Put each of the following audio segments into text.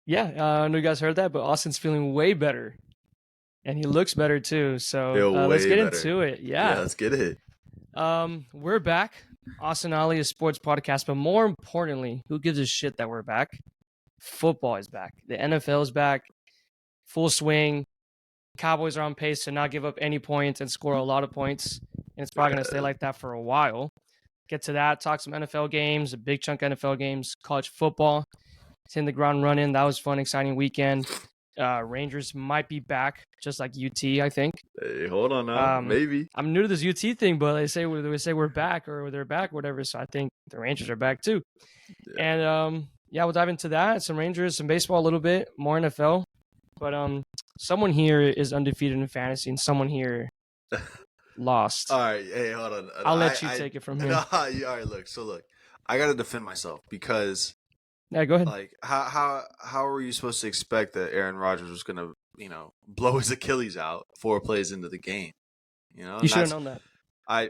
I know you guys heard that, but Austin's feeling way better, and he looks better too. So Feel let's way get better. into it. Yeah, Yeah, let's get it. we're back. Austin Oli, a sports podcast, but more importantly, who gives a shit that we're back? Football is back. The NFL is back, full swing. Cowboys are on pace to not give up any points and score a lot of points, and it's probably going to stay like that for a while. Get to that, talk some NFL games, a big chunk of NFL games, college football. It's in the ground running. That was fun, exciting weekend. Rangers might be back, just like UT, I think. Hey, hold on now. Maybe. I'm new to this UT thing, but they say we're back or they're back, whatever. So I think the Rangers are back too. Yeah. And we'll dive into that. Some Rangers, some baseball, a little bit more NFL. But someone here is undefeated in fantasy, and someone here lost. All right. Hey, hold on. I'll let you take it from here. No, all right. Look. I got to defend myself because, Yeah, go ahead. like, how were you supposed to expect that Aaron Rodgers was gonna, blow his Achilles out 4 plays into the game? You should have known that. I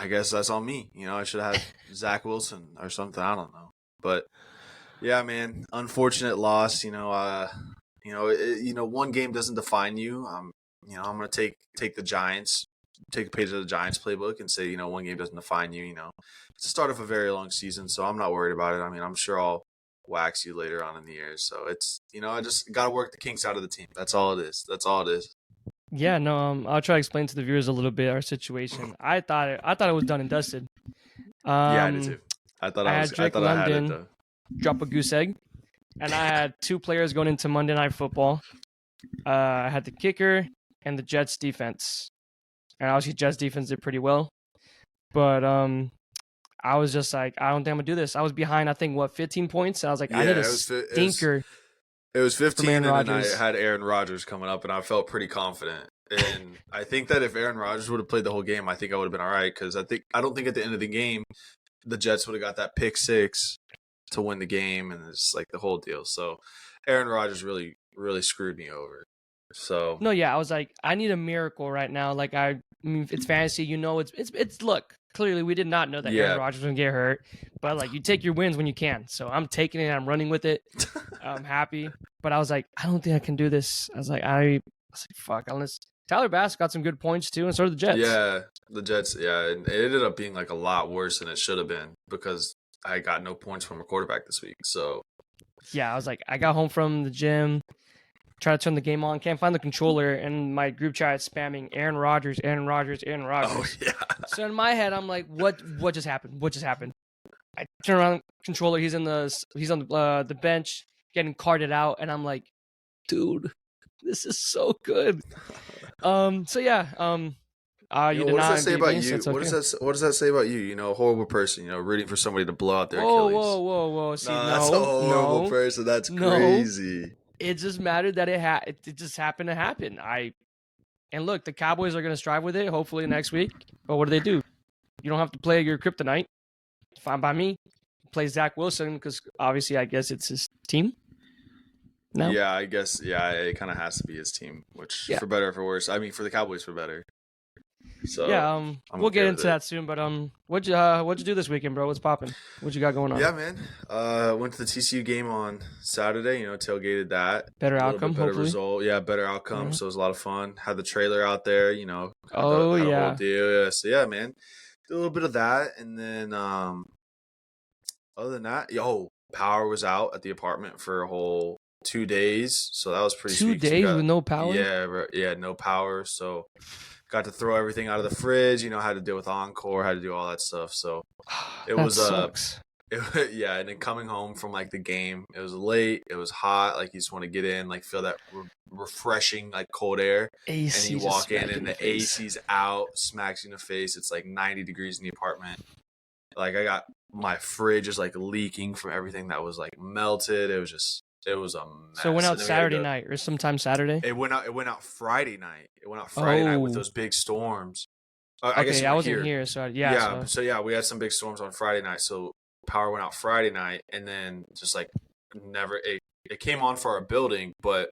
guess that's on me. I should have had Zach Wilson or something. I don't know. But yeah, man, unfortunate loss. One game doesn't define you. I'm gonna take the Giants, take a page of the Giants playbook and say, one game doesn't define you. It's the start of a very long season, so I'm not worried about it. I mean, I'm sure I'll wax you later on in the year. So it's, I just got to work the kinks out of the team. That's all it is. Yeah, no, I'll try to explain to the viewers a little bit our situation. I thought it was done and dusted. Yeah, I did too. I thought I had it though. Drop a goose egg, and I had 2 players going into Monday Night Football. I had the kicker and the Jets defense, and obviously Jets defense did pretty well, but I was just like, I don't think I'm gonna do this. I was behind, I think, 15 points. I was like, I need a stinker. It was 15, and then I Rodgers. had Aaron Rodgers coming up, and I felt pretty confident. And I think that if Aaron Rodgers would have played the whole game, I think I would have been all right, because I don't think at the end of the game the Jets would have got that pick 6 to win the game, and it's like the whole deal. So Aaron Rodgers really, really screwed me over. So no, yeah, I was like, I need a miracle right now. Like, I mean, it's fantasy, it's look. Clearly, we did not know that Aaron Rodgers was going to get hurt. But, like, you take your wins when you can. So I'm taking it. I'm running with it. I'm happy. But I was like, I don't think I can do this. I was like, fuck. Unless Tyler Bass got some good points, too, and so did the Jets. Yeah, the Jets, yeah. And it ended up being, like, a lot worse than it should have been because I got no points from a quarterback this week. So, yeah, I was like, I got home from the gym, try to turn the game on, can't find the controller, and my group chat is spamming Aaron Rodgers. Oh, yeah. So in my head, I'm like, what just happened? What just happened? I turn around, controller, he's on the bench, getting carted out, and I'm like, dude, this is so good. You did what does that say about you? So okay. What does that say about you? A horrible person, rooting for somebody to blow out their Achilles. Whoa. See, that's a horrible person. That's crazy. It just mattered that it just happened to happen. And look, the Cowboys are going to strive with it, hopefully next week. But what do? You don't have to play your kryptonite. Fine by me. Play Zach Wilson because obviously I guess it's his team. No? Yeah, I guess. Yeah, it kind of has to be his team, which for better or for worse. I mean, for the Cowboys, for better. So yeah, we'll get into that soon. But what'd you do this weekend, bro? What's popping? What you got going on? Yeah, man. Went to the TCU game on Saturday. Tailgated that. Better outcome, better hopefully. Result. Yeah, better outcome. Mm-hmm. So it was a lot of fun. Had the trailer out there. Had a whole deal. Yeah. So yeah, man. Did a little bit of that, and then other than that, power was out at the apartment for a whole 2 days. So that was pretty. 2 days with no power. Yeah, no power. So. Got to throw everything out of the fridge, had to deal with Encore, had to do all that stuff. So it was sucks. And then coming home from like the game, it was late, it was hot, like you just want to get in, like feel that refreshing like cold air. AC, and you walk in and the AC's out, smacks you in the face. It's like 90 degrees in the apartment. Like I got my fridge is like leaking from everything that was like melted. It was a mess. So it went out Saturday night or sometime Saturday? It went out Friday night. It went out Friday night with those big storms. I guess I wasn't here. So yeah. So we had some big storms on Friday night. So power went out Friday night, and then just like never. It came on for our building, but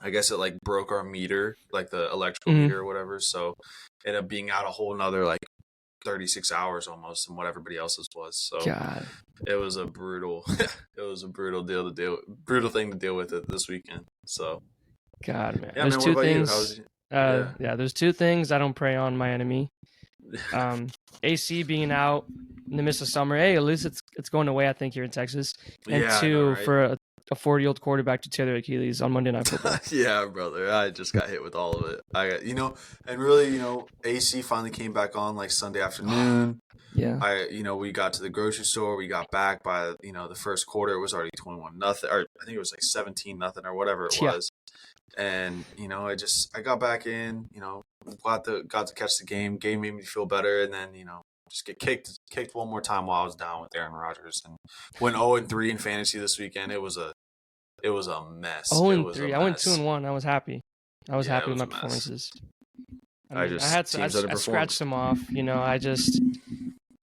I guess it like broke our meter, like the electrical meter or whatever. So it ended up being out a whole nother like 36 hours almost than what everybody else's was. So God, it was a brutal brutal thing to deal with it this weekend. So God, man. yeah, There's man. What two about you? things. Yeah. Yeah, there's two things I don't prey on my enemy. AC being out in the midst of summer. Hey, at least it's going away, I think, here in Texas. And Yeah, I know, two, right? for a 40-year-old quarterback to tear their Achilles on Monday Night Football. Yeah, brother. I just got hit with all of it. And really, AC finally came back on like Sunday afternoon. Yeah. We got to the grocery store. We got back by, the first quarter. It was already 21-0, or I think it was like 17-0 or whatever it was. And, I got back in, got to catch the game. Game made me feel better. And then, just get kicked one more time while I was down with Aaron Rodgers. And went 0-3 in fantasy this weekend. It was a mess. 0-3. I went 2-1. I was happy. Happy with my a mess. performances. I scratched them off.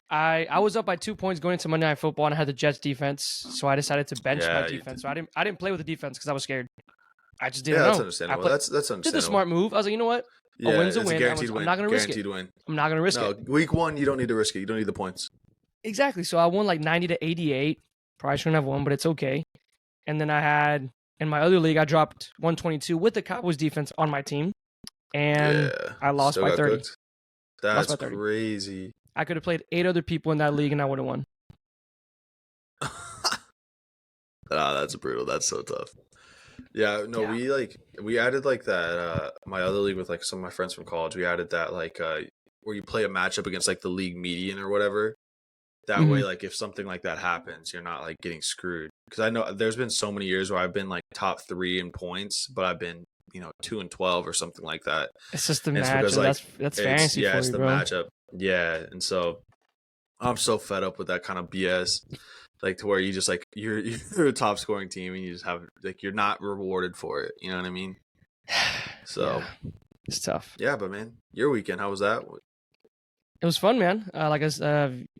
I was up by 2 points going into Monday Night Football, and I had the Jets defense, so I decided to bench my defense. So I didn't play with the defense because I was scared. I just didn't know. That's understandable. That's understandable. Did the smart move. I was like, you know what? Yeah, a win's a win. I'm not going to risk it. Guaranteed win. I'm not going to risk it. Week 1, you don't need to risk it. You don't need the points. Exactly. So I won like 90-88. Probably shouldn't have won, but it's okay. And then I had, in my other league, I dropped 122 with the Cowboys defense on my team. And I lost by 30. Cooked. That's crazy. I could have played 8 other people in that league and I would have won. That's brutal. That's so tough. Yeah, no, yeah. we added like that. My other league with like some of my friends from college, we added that like where you play a matchup against like the league median or whatever. That way, like if something like that happens, you're not like getting screwed. Because I know there's been so many years where I've been like top 3 in points, but I've been 2-12 or something like that. It's just the matchup. That's fantasy for you, it's the bro. matchup. Yeah, and so I'm so fed up with that kind of BS. Like to where you just like you're a top scoring team and you just have like you're not rewarded for it. You know what I mean? So it's tough. Yeah, but man, your weekend, how was that? It was fun, man.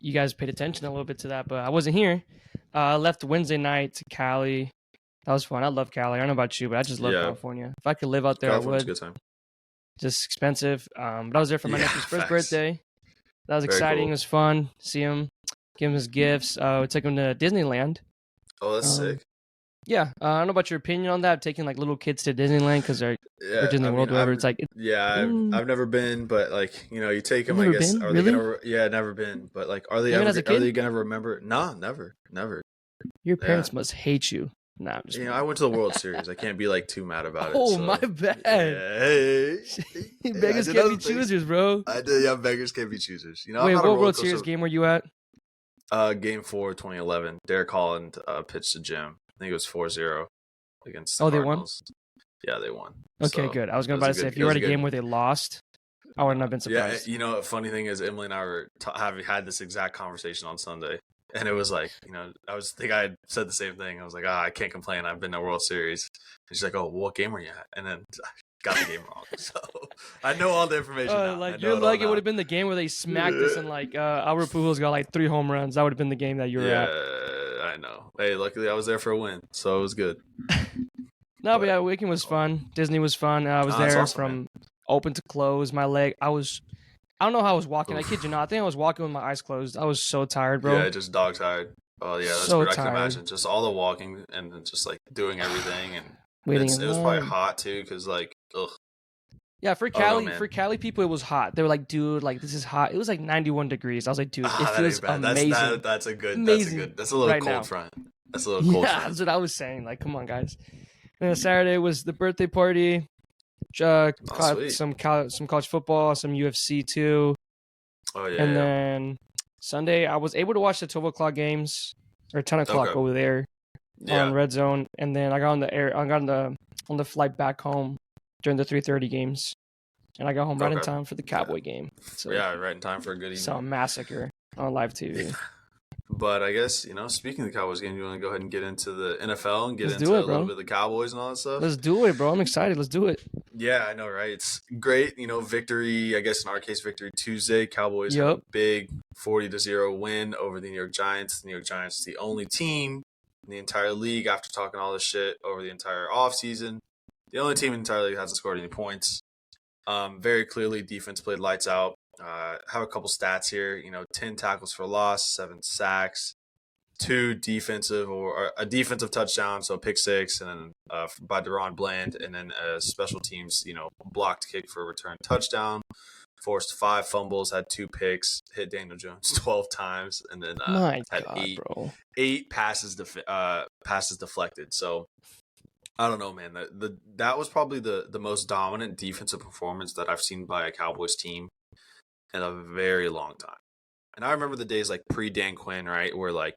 You guys paid attention a little bit to that, but I wasn't here. I left Wednesday night to Cali. That was fun. I love Cali. I don't know about you, but I just love California. If I could live out there, I would. A good time. Just expensive. But I was there for my nephew's first birthday. That was exciting. Cool. It was fun. See him. Give him his gifts. We took him to Disneyland. Oh, that's sick. Yeah, I don't know about your opinion on that. Taking like little kids to Disneyland because they're or Disney World, whatever. It's like I've never been, but like you take them. Never I guess been? are Really? they gonna? Yeah, never been. But like, are they gonna remember? No, never. Your parents must hate you. Nah, I'm just I went to the World Series. I can't be like too mad about it. Oh, my bad. Yeah, hey, beggars can't be choosers, bro. I did. Yeah, beggars can't be choosers. Wait, what World Series game were you at? Game 4, 2011. Derek Holland pitched to Jim. I think it was 4-0 against the Cardinals. They won? Yeah, they won. Okay, so, good. I was going to say, if you were at a game where they lost, I wouldn't have been surprised. Yeah, funny thing is, Emily and I were had this exact conversation on Sunday. And it was like, I had said the same thing. I was like, I can't complain. I've been to World Series. And she's like, oh, what game were you at? And then I got the game wrong. So I know all the information now. Like you're like, it would have been the game where they smacked us and like Albert Pujols got like 3 home runs. That would have been the game that you were at. Yeah, I know. Hey, luckily I was there for a win. So it was good. But yeah, weekend was fun. Disney was fun. I was there from open to close. My leg, I don't know how I was walking. I kid you not. I think I was walking with my eyes closed. I was so tired, bro. Yeah, just dog tired. Oh, yeah, that's so weird. Tired. I can imagine. Just all the walking and just, like, doing everything. And it was probably hot, too, because, like, ugh. Yeah, for Cali people, it was hot. They were like, dude, like, this is hot. It was, like, 91 degrees. I was like, dude, it feels amazing. That's a little cold front. That's a little cold front. That's what I was saying. Like, come on, guys. And then Saturday was the birthday party. Some college football, some UFC, too. Oh, yeah. And then Sunday, I was able to watch the 12 o'clock games, or 10 o'clock over there on Red Zone. And then I got on the flight back home during the 3:30 games. And I got home right in time for the Cowboy game. So, right in time for a good evening. Saw a massacre on live TV. But I guess, speaking of the Cowboys game, you want to go ahead and get into the NFL and get into a little bit of the Cowboys and all that stuff? Let's do it, bro. I'm excited. Let's do it. Yeah, I know, right? It's great, victory, I guess in our case, victory Tuesday. Cowboys have a big 40-0 win over the New York Giants. The New York Giants is the only team in the entire league, after talking all this shit over the entire offseason, the only team in the entire league that hasn't scored any points. Very clearly, defense played lights out. have a couple stats here. 10 tackles for loss, 7 sacks, 2 defensive or a defensive touchdown, so a pick six, and then by Deron Bland, and then special teams, blocked kick for a return touchdown, forced 5 fumbles, had 2 picks, hit Daniel Jones 12 times, and then My had God, bro. 8 passes deflected. So I don't know, man. That was probably the most dominant defensive performance that I've seen by a Cowboys team in a very long time. And I remember the days like pre Dan Quinn, right, where like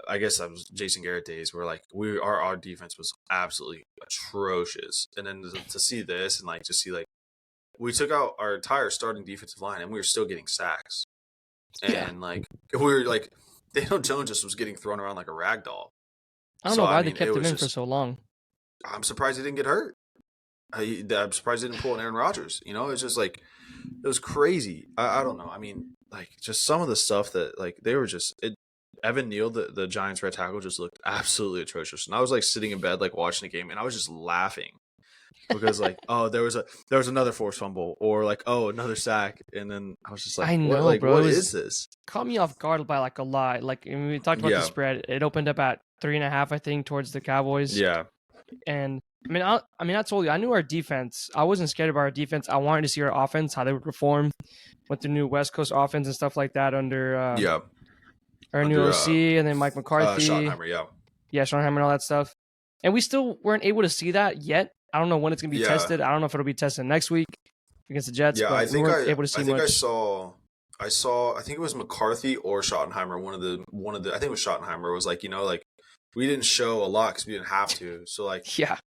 I guess that was Jason Garrett days where like our defense was absolutely atrocious. And then to see this and like just see like we took out our entire starting defensive line and we were still getting sacks. And like we were like Daniel Jones just was getting thrown around like a rag doll. I don't know why they kept him in for so long. I'm surprised he didn't get hurt. I'm surprised he didn't pull an Aaron Rodgers. It's just like it was crazy. I don't know. I mean, like just some of the stuff that like they were just Evan Neal, the Giants right tackle, just looked absolutely atrocious. And I was like sitting in bed like watching the game, and I was just laughing because like there was another forced fumble or like another sack, and then I was just like, I know, bro. What is this? Caught me off guard by like a lot. Like when we talked about the spread, it opened up at 3.5, I think, towards the Cowboys. Yeah. And I told you, I knew our defense. I wasn't scared of our defense. I wanted to see our offense, how they would perform with the new West Coast offense and stuff like that under our new OC and then Mike McCarthy. Schottenheimer, Schottenheimer and all that stuff. And we still weren't able to see that yet. I don't know when it's going to be tested. I don't know if it'll be tested next week against the Jets. Yeah, but I think we weren't able to see much. I saw. I think it was McCarthy or Schottenheimer. One of the. I think it was Schottenheimer. Was like we didn't show a lot because we didn't have to. So like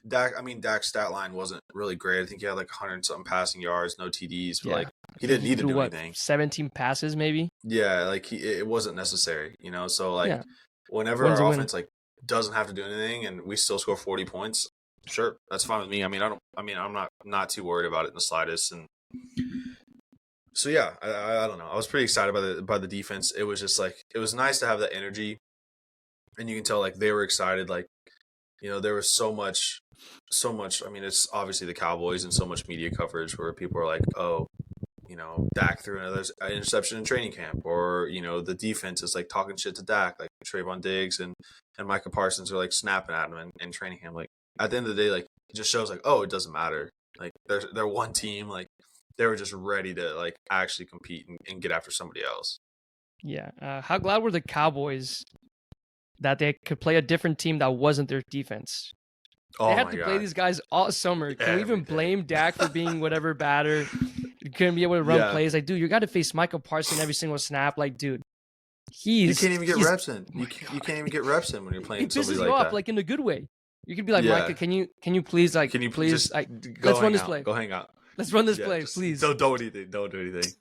Dak's stat line wasn't really great. I think he had like 100 something passing yards, no TDs, but like he didn't need to do anything. 17 passes maybe. Yeah, like it wasn't necessary. So like whenever our offense like doesn't have to do anything and we still score 40 points, sure, that's fine with me. I mean, I'm not too worried about it in the slightest. And so yeah, I don't know. I was pretty excited by the defense. It was just like it was nice to have that energy, and you can tell like they were excited. Like there was so much. I mean, it's obviously the Cowboys and so much media coverage where people are like, oh, Dak threw another interception in training camp, or the defense is like talking shit to Dak, like Trayvon Diggs and Micah Parsons are like snapping at him in training camp. Like at the end of the day, like it just shows like, oh, it doesn't matter. Like they're one team. Like they were just ready to like actually compete and get after somebody else. Yeah. How glad were the Cowboys that they could play a different team that wasn't their defense? They had to play these guys all summer. Can we even blame Dak for being whatever batter? You couldn't be able to run plays. Like, dude, you got to face Michael Parsons every single snap. Like, dude, you can't even get reps in. You can't even get reps in when you're playing somebody like that. It pisses you off, like in a good way. You could be like, Micah, can you please, like, let's run this play. Go hang out. Let's run this play, please. Don't do anything. Don't do anything.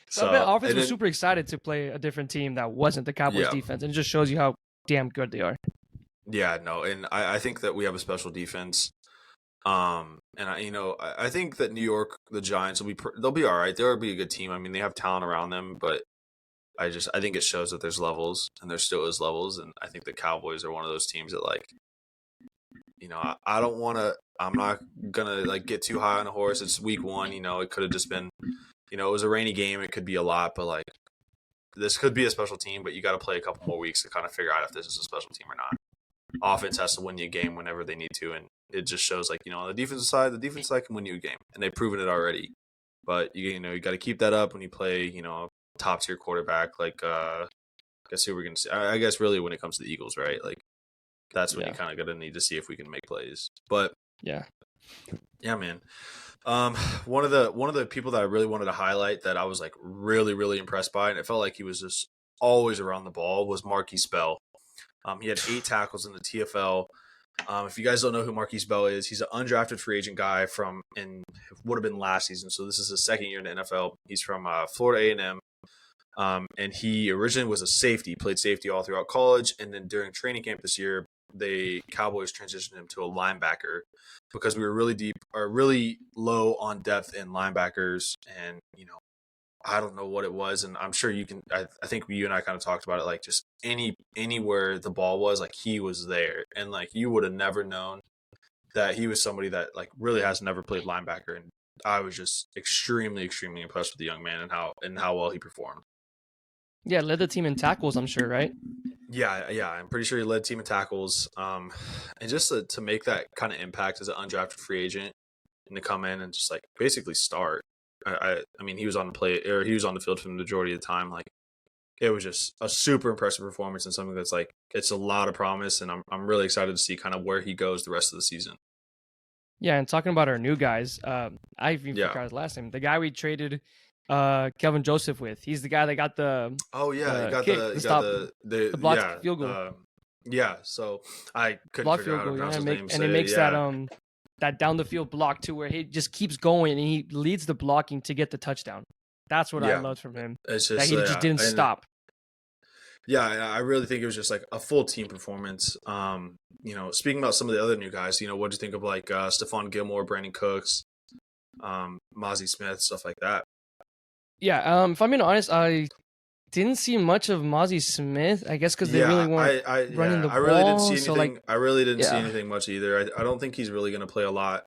So I bet offense was super excited to play a different team that wasn't the Cowboys defense, and it just shows you how damn good they are. Yeah, no, and I think that we have a special defense. And I think that New York, the Giants they'll be all right. They'll be a good team. I mean, they have talent around them, but I think it shows that there's levels, and there still is levels. And I think the Cowboys are one of those teams that like, I don't want to. I'm not gonna like get too high on a horse. It's week 1. It could have just been, it was a rainy game. It could be a lot, but like this could be a special team. But you got to play a couple more weeks to kind of figure out if this is a special team or not. Offense has to win you a game whenever they need to, and it just shows like on the defensive side can win you a game, and they've proven it already. But you got to keep that up when you play a top tier quarterback like I guess who we're gonna see. I guess really when it comes to the Eagles, right? Like that's when you kind of got to need to see if we can make plays. But yeah, man. One of the people that I really wanted to highlight that I was like really really impressed by, and it felt like he was just always around the ball, was Marquise Bell. He had 8 tackles in the TFL. If you guys don't know who Marquise Bell is, he's an undrafted free agent guy would have been last season. So this is his second year in the NFL. He's from Florida A&M. And he originally was a safety, played safety all throughout college. And then during training camp this year, the Cowboys transitioned him to a linebacker because we were really low on depth in linebackers. And, I don't know what it was, and I'm sure you can. I think you and I kind of talked about it. Like just anywhere the ball was, like he was there, and like you would have never known that he was somebody that like really has never played linebacker and I was just extremely, extremely impressed with the young man and how well he performed. Yeah, led the team in tackles, I'm sure, right? Yeah, I'm pretty sure he led team in tackles. And just to make that kind of impact as an undrafted free agent and to come in and just like basically start. I mean, he was on the field for the majority of the time. Like, it was just a super impressive performance and something that's like it's a lot of promise, and I'm really excited to see kind of where he goes the rest of the season. Yeah, and talking about our new guys, I even Yeah. forgot his last name. The guy we traded Kelvin Joseph with. He's the guy that got the Oh yeah, you got kick, the you got stop, the the blocked yeah field goal, yeah. So I couldn't blocked figure out field how to goal. pronounce Yeah, his name. and he So makes yeah, that down the field block too, where he just keeps going and he leads the blocking to get the touchdown. That's what I yeah. loved from him. It's That just he just didn't and stop. yeah, I really think it was just like a full team performance. Speaking about some of the other new guys, what do you think of like Stephon Gilmore, Brandon Cooks, Mozzie Smith, stuff like that? Yeah, if I'm being honest, I didn't see much of Mozzie Smith. I guess because they really Yeah, weren't running the I really didn't see ball. So like, anything. I really didn't see yeah, anything much either. I don't think he's really going to play a lot.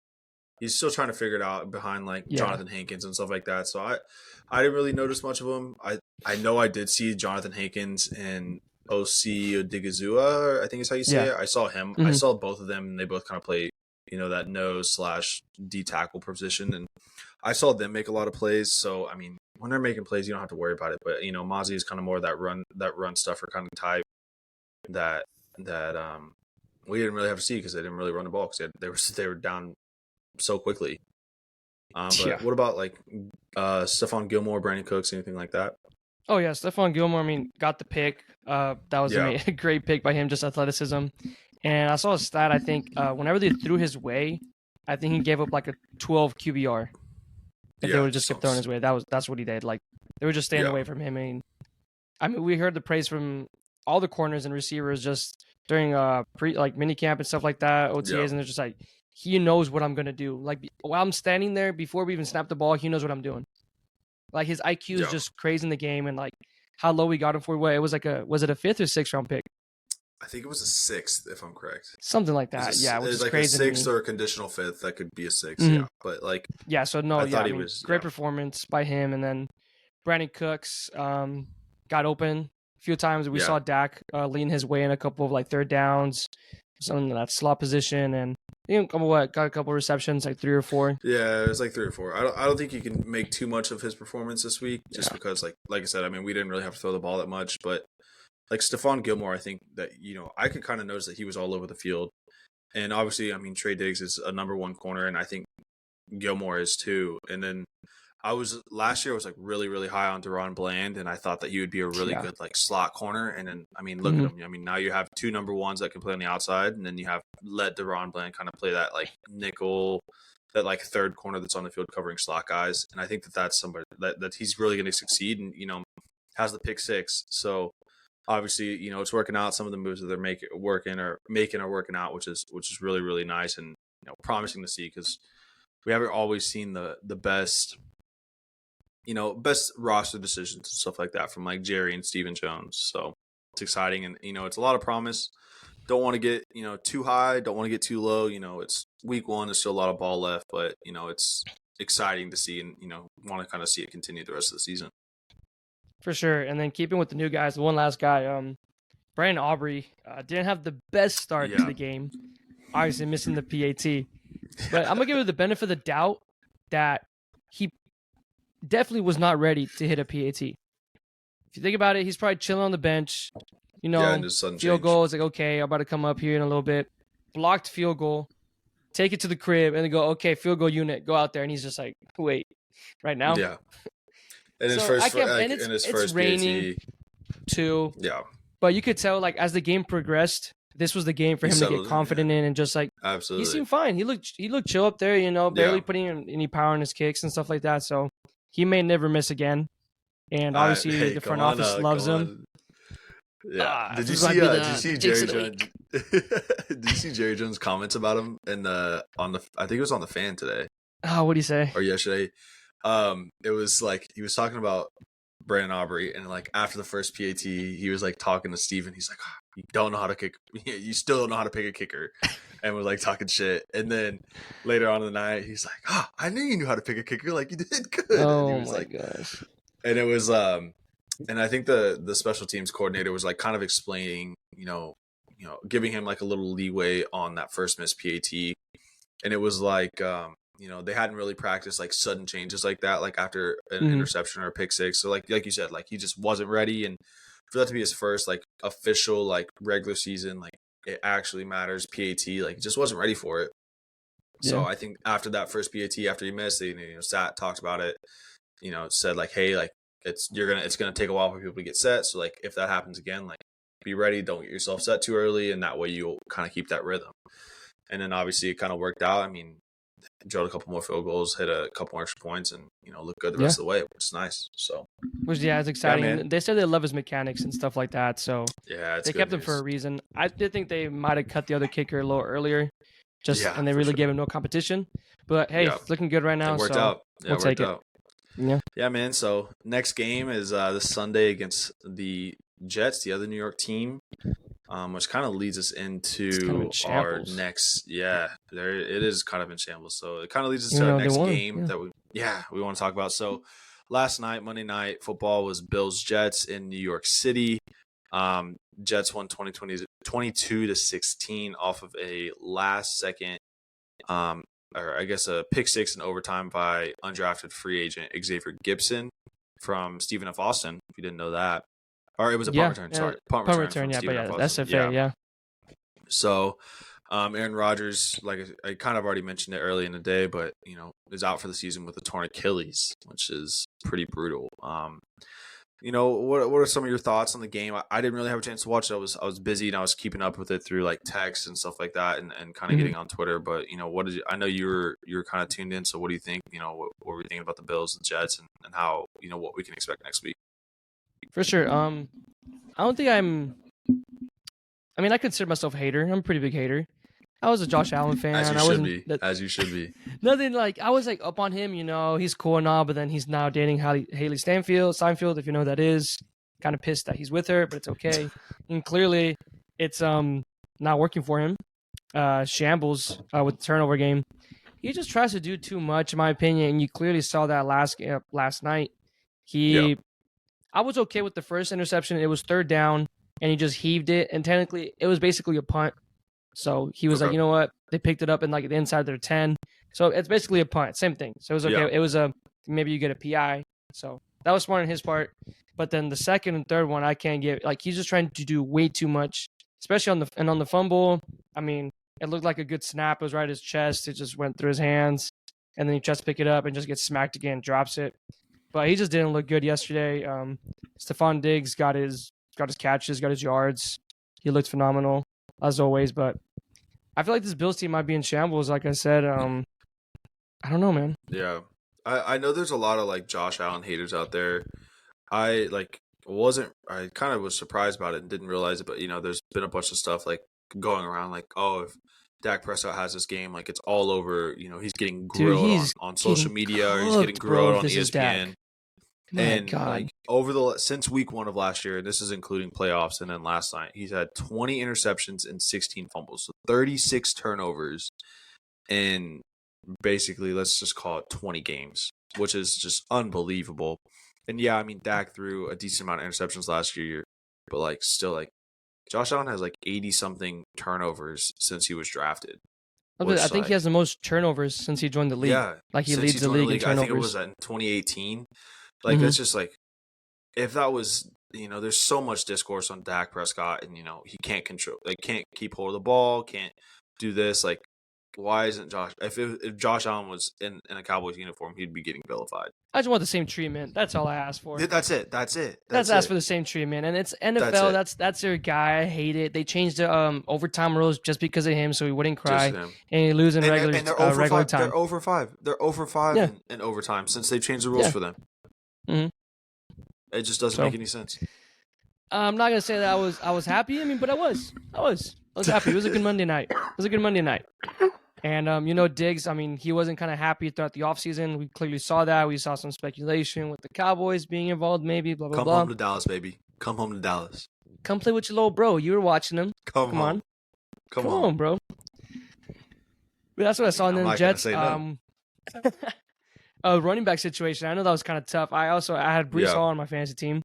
He's still trying to figure it out behind like yeah, Jonathan Hankins and stuff like that. So I didn't really notice much of him. I know I did see Jonathan Hankins and OC Odigizua, I think is how you say yeah. it. I saw him. I Hmm. saw both of them, and they both kind of play, that nose / D tackle position, and I saw them make a lot of plays. So I mean, when they're making plays, you don't have to worry about it. But Mozzie is kind of more that run stuffer kind of type that we didn't really have to see because they didn't really run the ball because they were down so quickly. Yeah. But what about like Stephon Gilmore, Brandon Cooks, anything like that? Oh yeah, Stephon Gilmore. I mean, got the pick. That was Yeah, a great pick by him, just athleticism. And I saw a stat. I think whenever they threw his way, I think he gave up like a 12 QBR. If they yeah, would have just kept throwing his way, that's what he did. Like they were just staying yeah, away from him. I mean, we heard the praise from all the corners and receivers just during mini camp and stuff like that, OTAs, yeah, and they're just like, he knows what I'm gonna do. Like while I'm standing there, before we even snap the ball, he knows what I'm doing. Like his IQ is yeah. just crazy in the game, and like how low we got him for. What it was was it a 5th or 6th round pick? I think it was a sixth, if I'm correct. Something like that. Yeah, It which was is like a crazy to sixth me. or a conditional fifth. That could be a 6th. Mhm. Yeah, but like Yeah. So no, I yeah. thought I he mean, was. great Yeah, performance by him, and then Brandon Cooks got open a few times. We yeah, saw Dak lean his way in a couple of like third downs, some in that slot position, and got a couple receptions, like 3 or 4. yeah. It was like 3 or 4. I don't think you can make too much of his performance this week, just Yeah. because like I said, I mean, we didn't really have to throw the ball that much, but like Stephon Gilmore, I think that I could kind of notice that he was all over the field. And obviously, I mean, Trey Diggs is a number one corner, and I think Gilmore is too. And then last year I was like really, really high on Deron Bland, and I thought that he would be a really Yeah. good like slot corner. And then I mean, look Mhm. at him. I mean, now you have 2 number ones that can play on the outside, and then you have let Deron Bland kind of play that like nickel, that like third corner that's on the field covering slot guys. And I think that that's somebody that he's really going to succeed, and has the pick 6. So obviously, it's working out. Some of the moves that they're making are working out, which is really, really nice and promising to see, because we haven't always seen the best best roster decisions and stuff like that from like Jerry and Steven Jones. So it's exciting, and it's a lot of promise. Don't want to get too high, don't want to get too low. It's week 1, there's still a lot of ball left, but it's exciting to see, and want to kind of see it continue the rest of the season. For sure. And then keeping with the new guys, the one last guy, Brandon Aubrey, didn't have the best start to Yeah. the game. Obviously missing the PAT. But I'm going to give it the benefit of the doubt that he definitely was not ready to hit a PAT. If you think about it, he's probably chilling on the bench. And just sudden Field change. goal is like, okay, I'm about to come up here in a little bit. Blocked field goal. Take it to the crib and then go, okay, field goal unit, go out there. And he's just like, wait, right now? Yeah. In his So first, it's first raining too. Yeah, But you could tell, like, as the game progressed, this was the game for He him to settled get in, confident in, and just like absolutely. he seemed fine. He looked chill up there, barely Yeah. putting in any power on his kicks and stuff like that. So he may never miss again. And obviously, Hey, the come front on, office loves come him. on. Yeah. Did this you might see? be Did you the see picks Jerry of the Jones? Did you see Jerry Jones' comments about him I think it was on the Fan today Oh, what do you say? or yesterday? It was like he was talking about Brandon Aubrey, and like after the first PAT, he was like talking to Steven. He's like, "Oh, you don't know how to kick. You still don't know how to pick a kicker," and was like talking shit. And then later on in the night, he's like, "Oh, I knew you knew how to pick a kicker. Like you did good." And he Oh was my like, gosh. and it was and I think the special teams coordinator was like kind of explaining, giving him like a little leeway on that first missed PAT, and it was like they hadn't really practiced like sudden changes like that, like after an interception or a pick six. So like you said, like he just wasn't ready, and for that to be his first like official like regular season, like it actually matters PAT, like he just wasn't ready for it. So Yeah. I think after that first PAT, after he missed, they sat, talked about it, said like, hey, like it's gonna take a while for people to get set. So like if that happens again, like be ready, don't get yourself set too early, and that way you'll kind of keep that rhythm. And then obviously it kind of worked out. I mean, drilled a couple more field goals, hit a couple more extra points, and looked good the rest of the way, which is nice. So It's exciting. man. They said they love his mechanics and stuff like that. So yeah, they kept him for a reason. I did think they might have cut the other kicker a little earlier, and they really gave him no competition. But hey, it's looking good right now. It worked so out. Yeah, we'll take it. Out. Yeah, man. So next game is this Sunday against the Jets, the other New York team, which kind of leads us into our next. Yeah, it is kind of in shambles. So it kind of leads us to our next game that we want to talk about. So last night, Monday Night Football, was Bills Jets in New York City. Jets won 22-16 off of a last second, or I guess a pick six in overtime by undrafted free agent Xavier Gibson from Stephen F. Austin. If you didn't know that. Or it was a punt return. Sorry, punt return. That's a fair. Yeah. So, Aaron Rodgers, like I kind of already mentioned it early in the day, but is out for the season with a torn Achilles, which is pretty brutal. What are some of your thoughts on the game? I didn't really have a chance to watch it. I was busy and I was keeping up with it through like text and stuff like that, and kind of getting on Twitter. But I know you were kind of tuned in. So what do you think? What were you thinking about the Bills, the Jets, and how what we can expect next week? For sure. I don't think I mean, I consider myself a hater. I'm a pretty big hater. I was a Josh Allen fan. As you should be. Nothing like I was like up on him. He's cool and all, but then he's now dating Haley Steinfeld, if you know who that is. Kind of pissed that he's with her, but it's okay. And clearly, it's not working for him. Shambles with the turnover game. He just tries to do too much, in my opinion, and you clearly saw that last night. I was okay with the first interception. It was third down, and he just heaved it. And technically, it was basically a punt. So he was like, you know what? They picked it up in like the inside of their 10. So it's basically a punt. Same thing. So it was okay. Yeah. It was maybe you get a PI. So that was smart on his part. But then the second and third one, I can't give. Like he's just trying to do way too much, especially on the fumble. I mean, it looked like a good snap. It was right at his chest. It just went through his hands. And then he tries to pick it up and just gets smacked again, drops it. But he just didn't look good yesterday. Stephon Diggs got his catches, got his yards. He looked phenomenal, as always. But I feel like this Bills team might be in shambles, like I said. I don't know, man. Yeah. I know there's a lot of, like, Josh Allen haters out there. I kind of was surprised about it and didn't realize it. But, there's been a bunch of stuff, like, going around, like, oh, if Dak Prescott has this game, like, it's all over. He's getting grilled on social media, or he's getting grilled on ESPN. And like since week 1 of last year, and this is including playoffs, and then last night, he's had 20 interceptions and 16 fumbles, so 36 turnovers in basically, let's just call it 20 games, which is just unbelievable. And yeah, I mean, Dak threw a decent amount of interceptions last year, but like still, like Josh Allen has like 80 something turnovers since he was drafted. I think he has the most turnovers since he joined the league. Yeah, like he leads the league in turnovers. I think it was in 2018. Like, that's just like, if that was, there's so much discourse on Dak Prescott, and, he can't control, like, can't keep hold of the ball, can't do this. Like, why isn't Josh, if Josh Allen was in a Cowboys uniform, he'd be getting vilified. I just want the same treatment. That's all I asked for. That's it. That's asked for the same treatment. And it's NFL. That's their guy. I hate it. They changed the overtime rules just because of him, so he wouldn't cry. And he lose in regular time. They're over 5. They're over 5 in overtime since they changed the rules for them. Mm-hmm. It just doesn't make any sense. I'm not gonna say that I was happy. I mean, but I was happy. It was a good Monday night. And Diggs, I mean, he wasn't kind of happy throughout the offseason. We clearly saw that. We saw some speculation with the Cowboys being involved, maybe, blah, blah, Come blah. home to Dallas, baby. Come home to Dallas. Come play with your little bro. You were watching him. Come Come home. on. Come on, bro. But that's what I saw in the Jets. No. Running back situation. I know that was kind of tough. I had Brees Hall on my fantasy team,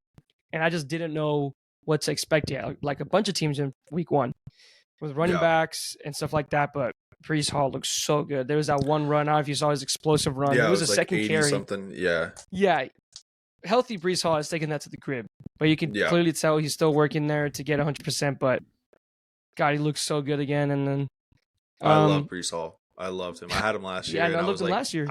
and I just didn't know what to expect yet. Like a bunch of teams in week 1 with running backs and stuff like that. But Brees Hall looked so good. There was that one run. I don't know if you saw his explosive run. Yeah, it was a like second 80 carry. Something. Yeah. Yeah. Healthy Brees Hall has taken that to the crib. But you can clearly tell he's still working there to get 100%. But, God, he looks so good again. And then I love Brees Hall. I loved him. I had him last year. Yeah, and I loved him last year.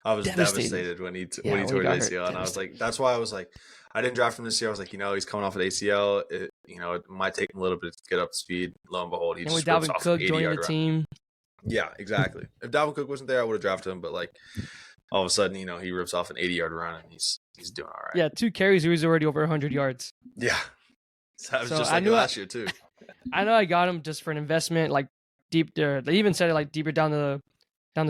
I was devastated when he tore his ACL. And I was like, that's why I was like, I didn't draft him this year. I was like, he's coming off an ACL. It might take him a little bit to get up to speed. Lo and behold, he just rips Dalvin off Cook an joining 80-yard the team. Yeah, exactly. If Dalvin Cook wasn't there, I would have drafted him. But like, all of a sudden, he rips off an 80-yard run and he's doing all right. Yeah, 2 carries, he was already over 100 yards. Yeah, that was just like last year too. I know I got him just for an investment, like deep there. They even said it like deeper down the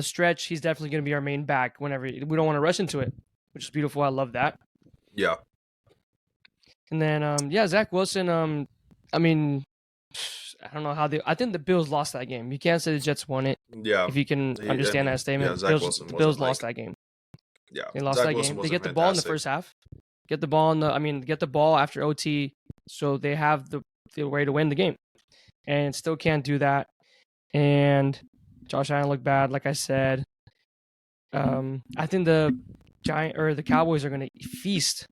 stretch. He's definitely going to be our main back whenever we don't want to rush into it, which is beautiful. I love that. Yeah. And then Zach Wilson. I mean, I don't know how I think the Bills lost that game. You can't say the Jets won it. Yeah. If you can understand that statement, the Bills lost that game. Yeah, they lost that game. They get the ball in the first half. Get the ball after OT, so they have the way to win the game, and still can't do that. And Josh Allen looked bad, like I said. I think the Cowboys are going to feast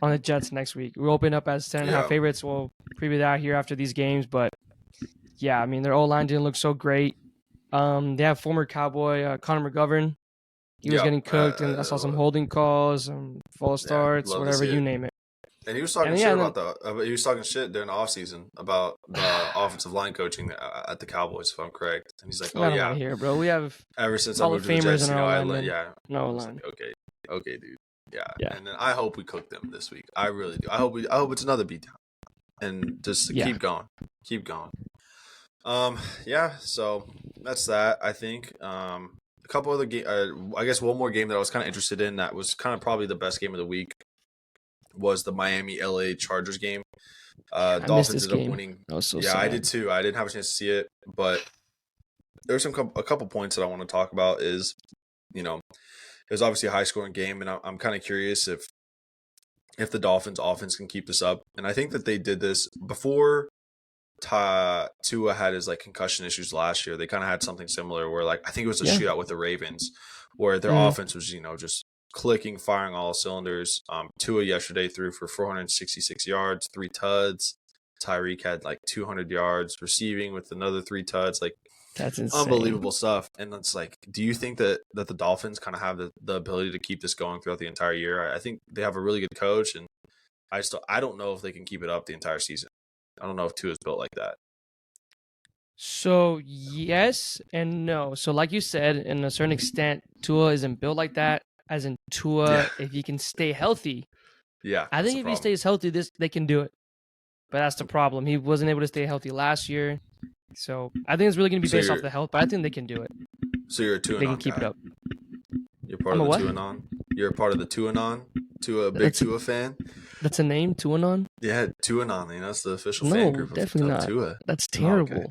on the Jets next week. We open up as 10.5 favorites. We'll preview that here after these games, but yeah, I mean their O-line didn't look so great. They have former Cowboy Connor McGovern. He was getting cooked, and I saw some holding calls, false starts, whatever, you name it. And he was talking shit about he was talking shit during the offseason about the offensive line coaching at the Cowboys, if I'm correct. And he's like, "Oh yeah, out here, bro. We have ever since I moved to the Jets, no line. Like, okay, dude, yeah. And then I hope we cook them this week. I really do. I hope it's another beatdown, and just keep going. So that's that. I think. A couple other games. I guess one more game that I was kind of interested in that was kind of probably the best game of the week was the Miami-LA Chargers game. Dolphins ended up winning. That was so sad. I did too. I didn't have a chance to see it, but there's a couple points that I want to talk about. Is it was obviously a high-scoring game, and I'm kind of curious if the Dolphins' offense can keep this up. And I think that they did this before Tua had his concussion issues last year. They kind of had something similar where I think it was a shootout with the Ravens where their offense was just clicking, firing all cylinders. Tua yesterday threw for 466 yards, 3 tuds. Tyreek had 200 yards receiving with another 3 tuds. That's insane. Unbelievable stuff. And it's do you think that the Dolphins kind of have the ability to keep this going throughout the entire year? I think they have a really good coach, and I don't know if they can keep it up the entire season. I don't know if Tua is built like that. So, yes and no. So, like you said, in a certain extent, Tua isn't built like that. As in Tua, if he can stay healthy. Yeah. I think if he stays healthy, they can do it. But that's the problem. He wasn't able to stay healthy last year. So, I think it's really going to be based off the health, but I think they can do it. So, you're a Tua. They can keep it up. You're part of the Tuanon? You're a part of the Tuanon? Big Tua fan? That's a name, Tuanon? Yeah, Tuanon. That's the official fan group definitely of not. Tua. That's terrible. Okay.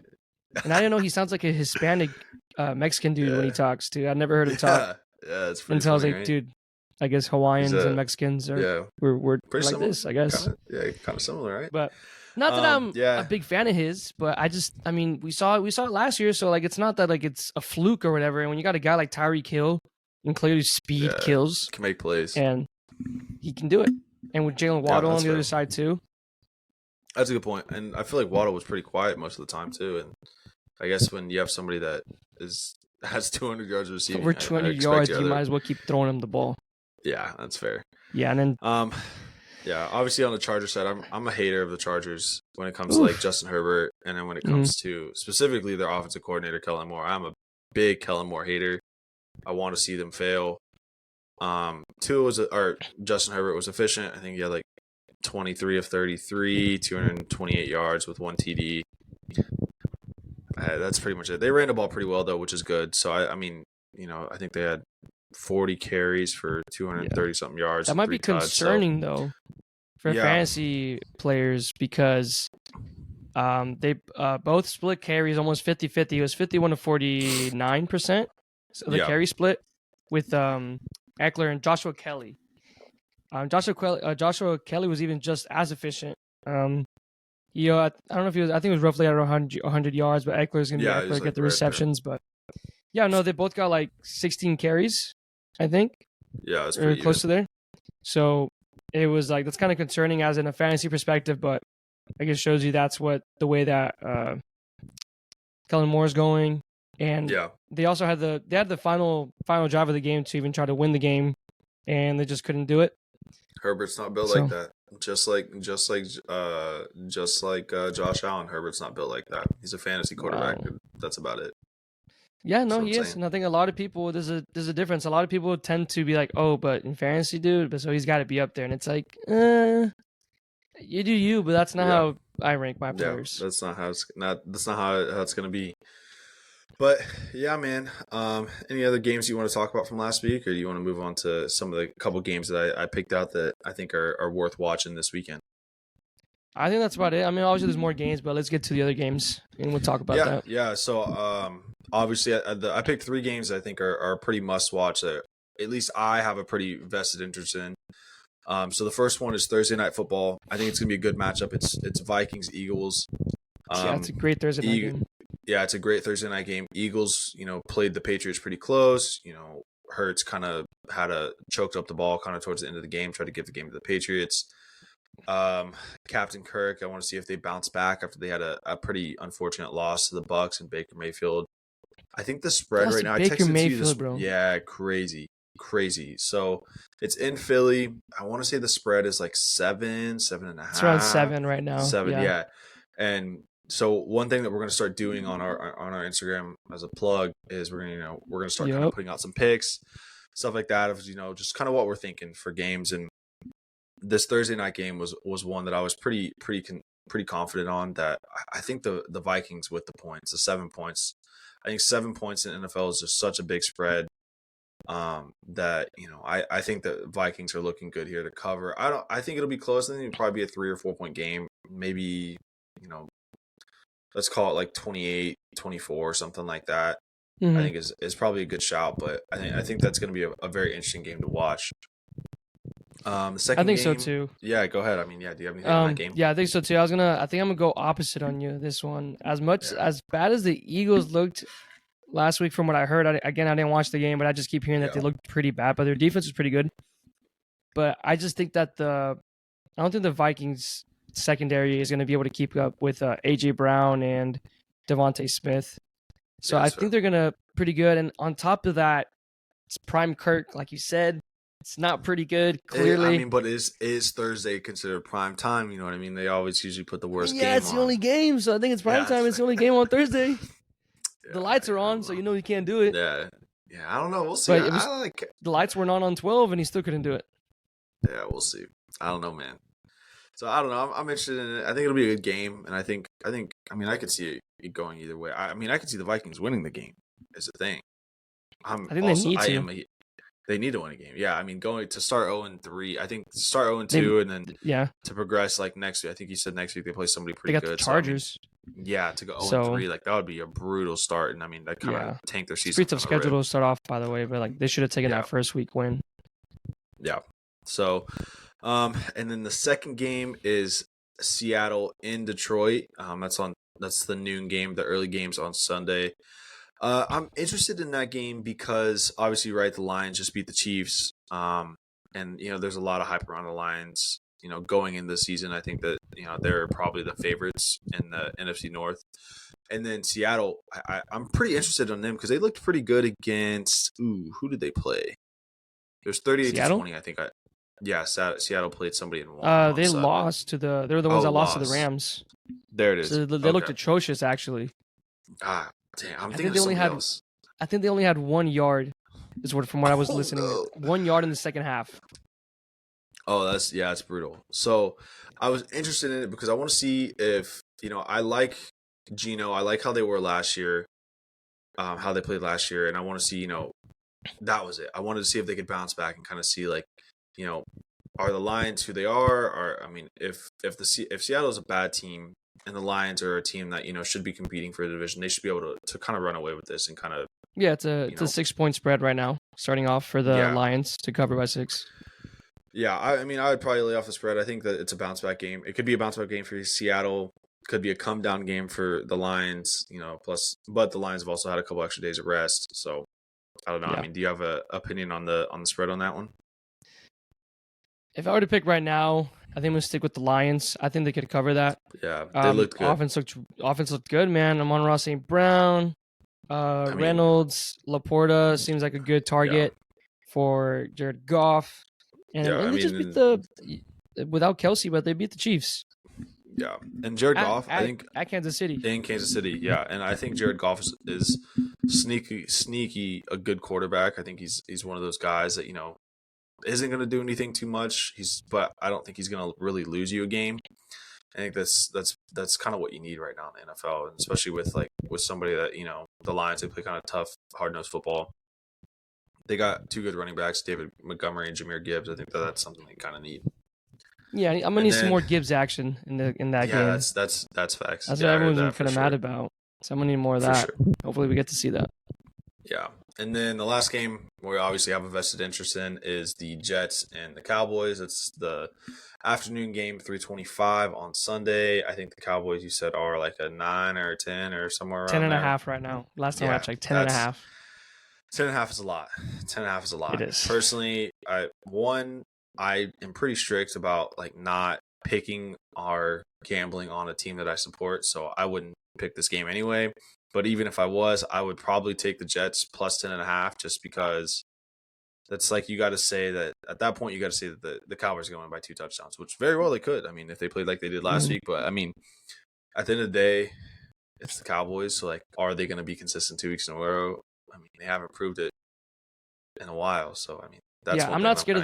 And I didn't know he sounds like a Hispanic Mexican dude when he talks, too. I never heard him talk. Yeah, it's pretty until funny, I was like, dude, I guess Hawaiians and Mexicans are we're like similar. this, I guess. Kind of similar, right? But not that I'm a big fan of his, but I mean, we saw it last year, so it's not that it's a fluke or whatever. And when you got a guy like Tyreek Hill, and clearly speed kills, can make plays, and he can do it. And with Jalen Waddle on the other side too. That's a good point. And I feel like Waddle was pretty quiet most of the time too. And I guess when you have somebody that has 200 yards receiving, over 200 yards, you might as well keep throwing him the ball. Yeah, that's fair. Yeah, and then obviously on the Chargers side, I'm a hater of the Chargers when it comes to Justin Herbert, and then when it comes to specifically their offensive coordinator Kellen Moore. I'm a big Kellen Moore hater. I want to see them fail. Justin Herbert was efficient. I think he had 23 of 33, 228 yards with 1 TD. That's pretty much it. They ran the ball pretty well though, which is good. So I mean, I think they had 40 carries for 230 something yards. That might be concerning though for fantasy players because they both split carries almost 50-50. It was 51 to 49%. So the carry split with Eckler and Joshua Kelly. Joshua Kelly was even just as efficient. I don't know if he was. I think it was roughly at 100 yards, but Eckler's gonna be Eckler get the receptions. But they both got like 16 carries, I think. Yeah, that's pretty close to there. So it was like that's kind of concerning as in a fantasy perspective, but I guess shows you that's what the way that Kellen Moore's going. And they also had the final drive of the game to even try to win the game, and they just couldn't do it. Herbert's not built like that. Just like Josh Allen, Herbert's not built like that. He's a fantasy quarterback. Wow. That's about it. Yeah, no, he is. And I think a lot of people there's a difference. A lot of people tend to be like, oh, but in fantasy, dude, but so he's got to be up there, and it's like, you do you, but that's not how I rank my players. That's not how it's gonna be. But yeah, man. Any other games you want to talk about from last week, or do you want to move on to some of the couple games that I picked out that I think are worth watching this weekend? I think that's about it. I mean, obviously there's more games, but let's get to the other games and we'll talk about that. Yeah. So obviously I picked 3 games that I think are pretty must watch. That at least I have a pretty vested interest in. So the first one is Thursday Night Football. I think it's gonna be a good matchup. It's Vikings Eagles. It's a great Thursday night game. Yeah, it's a great Thursday night game. Eagles, played the Patriots pretty close. Hurts kind of choked up the ball kind of towards the end of the game, tried to give the game to the Patriots. Captain Kirk, I want to see if they bounce back after they had a pretty unfortunate loss to the Bucs and Baker Mayfield. I think the spread right now, Baker I texted Mayfield, you this, bro. Yeah, crazy. So it's in Philly. I want to say the spread is like 7.5. It's around 7 right now. 7, yeah. And so one thing that we're going to start doing on our Instagram as a plug is we're going to start kind of putting out some picks, stuff like that, of just kind of what we're thinking for games. And this Thursday night game was one that I was pretty confident on, that I think the Vikings with the points, the 7 points. I think 7 points in NFL is just such a big spread that I think the Vikings are looking good here to cover. I think it'll be close. I think it'll probably be a 3 or 4 point game, maybe let's call it like 28-24 or something like that. Mm-hmm. I think is probably a good shout, but I think that's going to be a very interesting game to watch. The second I think game, so too. Yeah, go ahead. I mean, do you have anything on that game? Yeah, I think so too. I think I'm gonna go opposite on you this one. As bad as the Eagles looked last week, from what I heard, I didn't watch the game, but I just keep hearing that they looked pretty bad. But their defense was pretty good. But I just think that I don't think the Vikings secondary is going to be able to keep up with AJ Brown and Devontae Smith. So I think they're going to pretty good. And on top of that, it's prime Kirk, like you said. It's not pretty good, clearly. But is Thursday considered prime time? You know what I mean? They always usually put the worst game on. Yeah, it's the only game, so I think it's prime time. It's the only game on Thursday. The lights are on, so you can't do it. Yeah, I don't know. We'll see. The lights were not on 12, and he still couldn't do it. Yeah, we'll see. I don't know, man. So I don't know. I'm interested in it. I think it'll be a good game, and I could see it going either way. I could see the Vikings winning the game. Is the thing. I think they need to. They need to win a game. Yeah, going to start 0-3. I think to start 0-2 and then to progress like next week. I think you said next week they play somebody pretty good. They got the Chargers. So, to go 0-3, like that would be a brutal start, and that kind of tanked their season. It's a pretty tough schedule to start off, by the way, but they should have taken that first week win. Yeah. So, and then the second game is Seattle in Detroit. That's the noon game. The early game's on Sunday. I'm interested in that game because obviously, right, the Lions just beat the Chiefs. And there's a lot of hype around the Lions. Going into the season, I think that they're probably the favorites in the NFC North. And then Seattle, I'm pretty interested in them because they looked pretty good against. Who did they play? It was 38-20, I think. Seattle played somebody in one. They lost to the. They were the ones that lost to the Rams. There it is. So they looked atrocious, actually. Damn, I'm thinking of somebody else. I think they only had 1 yard. From what I was listening. No. 1 yard in the second half. Oh, that's brutal. So I was interested in it because I want to see if I like Geno, I like how they were last year, how they played last year, and I want to see, that was it. I wanted to see if they could bounce back and kind of see like, you know, are the Lions who they are? Or I mean, if Seattle's a bad team and the Lions are a team that should be competing for the division, they should be able to kind of run away with this and kind of Yeah, it's a 6-point spread right now, starting off for the Lions to cover by 6. Yeah, I mean, I would probably lay off the spread. I think that it's a bounce back game. It could be a bounce back game for Seattle. Could be a come down game for the Lions. But the Lions have also had a couple extra days of rest, so I don't know. Yeah. I mean, do you have an opinion on the spread on that one? If I were to pick right now, I think I'm gonna stick with the Lions. I think they could cover that. Yeah, they looked good. Offense looked good, man. Amon-Ra St. Brown, Reynolds, Laporta seems like a good target for Jared Goff. And they just beat without Kelsey, but they beat the Chiefs. Yeah, and Jared Goff, I think at Kansas City. In Kansas City, yeah, and I think Jared Goff is sneaky a good quarterback. I think he's one of those guys that isn't going to do anything too much. But I don't think he's going to really lose you a game. I think that's kind of what you need right now in the NFL, and especially with somebody that the Lions, they play kind of tough, hard-nosed football. They got 2 good running backs, David Montgomery and Jahmyr Gibbs. I think that's something they kind of need. Yeah, I'm gonna need some more Gibbs action in that game. Yeah, that's facts. That's what everyone's been kind of mad about. So I'm gonna need more of that. Sure. Hopefully, we get to see that. Yeah, and then the last game we obviously have a vested interest in is the Jets and the Cowboys. It's the afternoon game, 3:25 on Sunday. I think the Cowboys, you said, are like a 9 or a 10 or somewhere around 10.5 right now. Last time I checked, 10.5. 10.5 is a lot. 10.5 is a lot. It is. Personally, I am pretty strict about not picking or gambling on a team that I support, so I wouldn't pick this game anyway. But even if I was, I would probably take the Jets plus 10.5, just because that's you got to say that at that point you got to say that the Cowboys are going to win by 2 touchdowns, which very well they could. I mean, if they played like they did last week, but I mean, at the end of the day, it's the Cowboys. So are they going to be consistent 2 weeks in a row? I mean, they haven't proved it in a while. So I mean, that's I'm not scared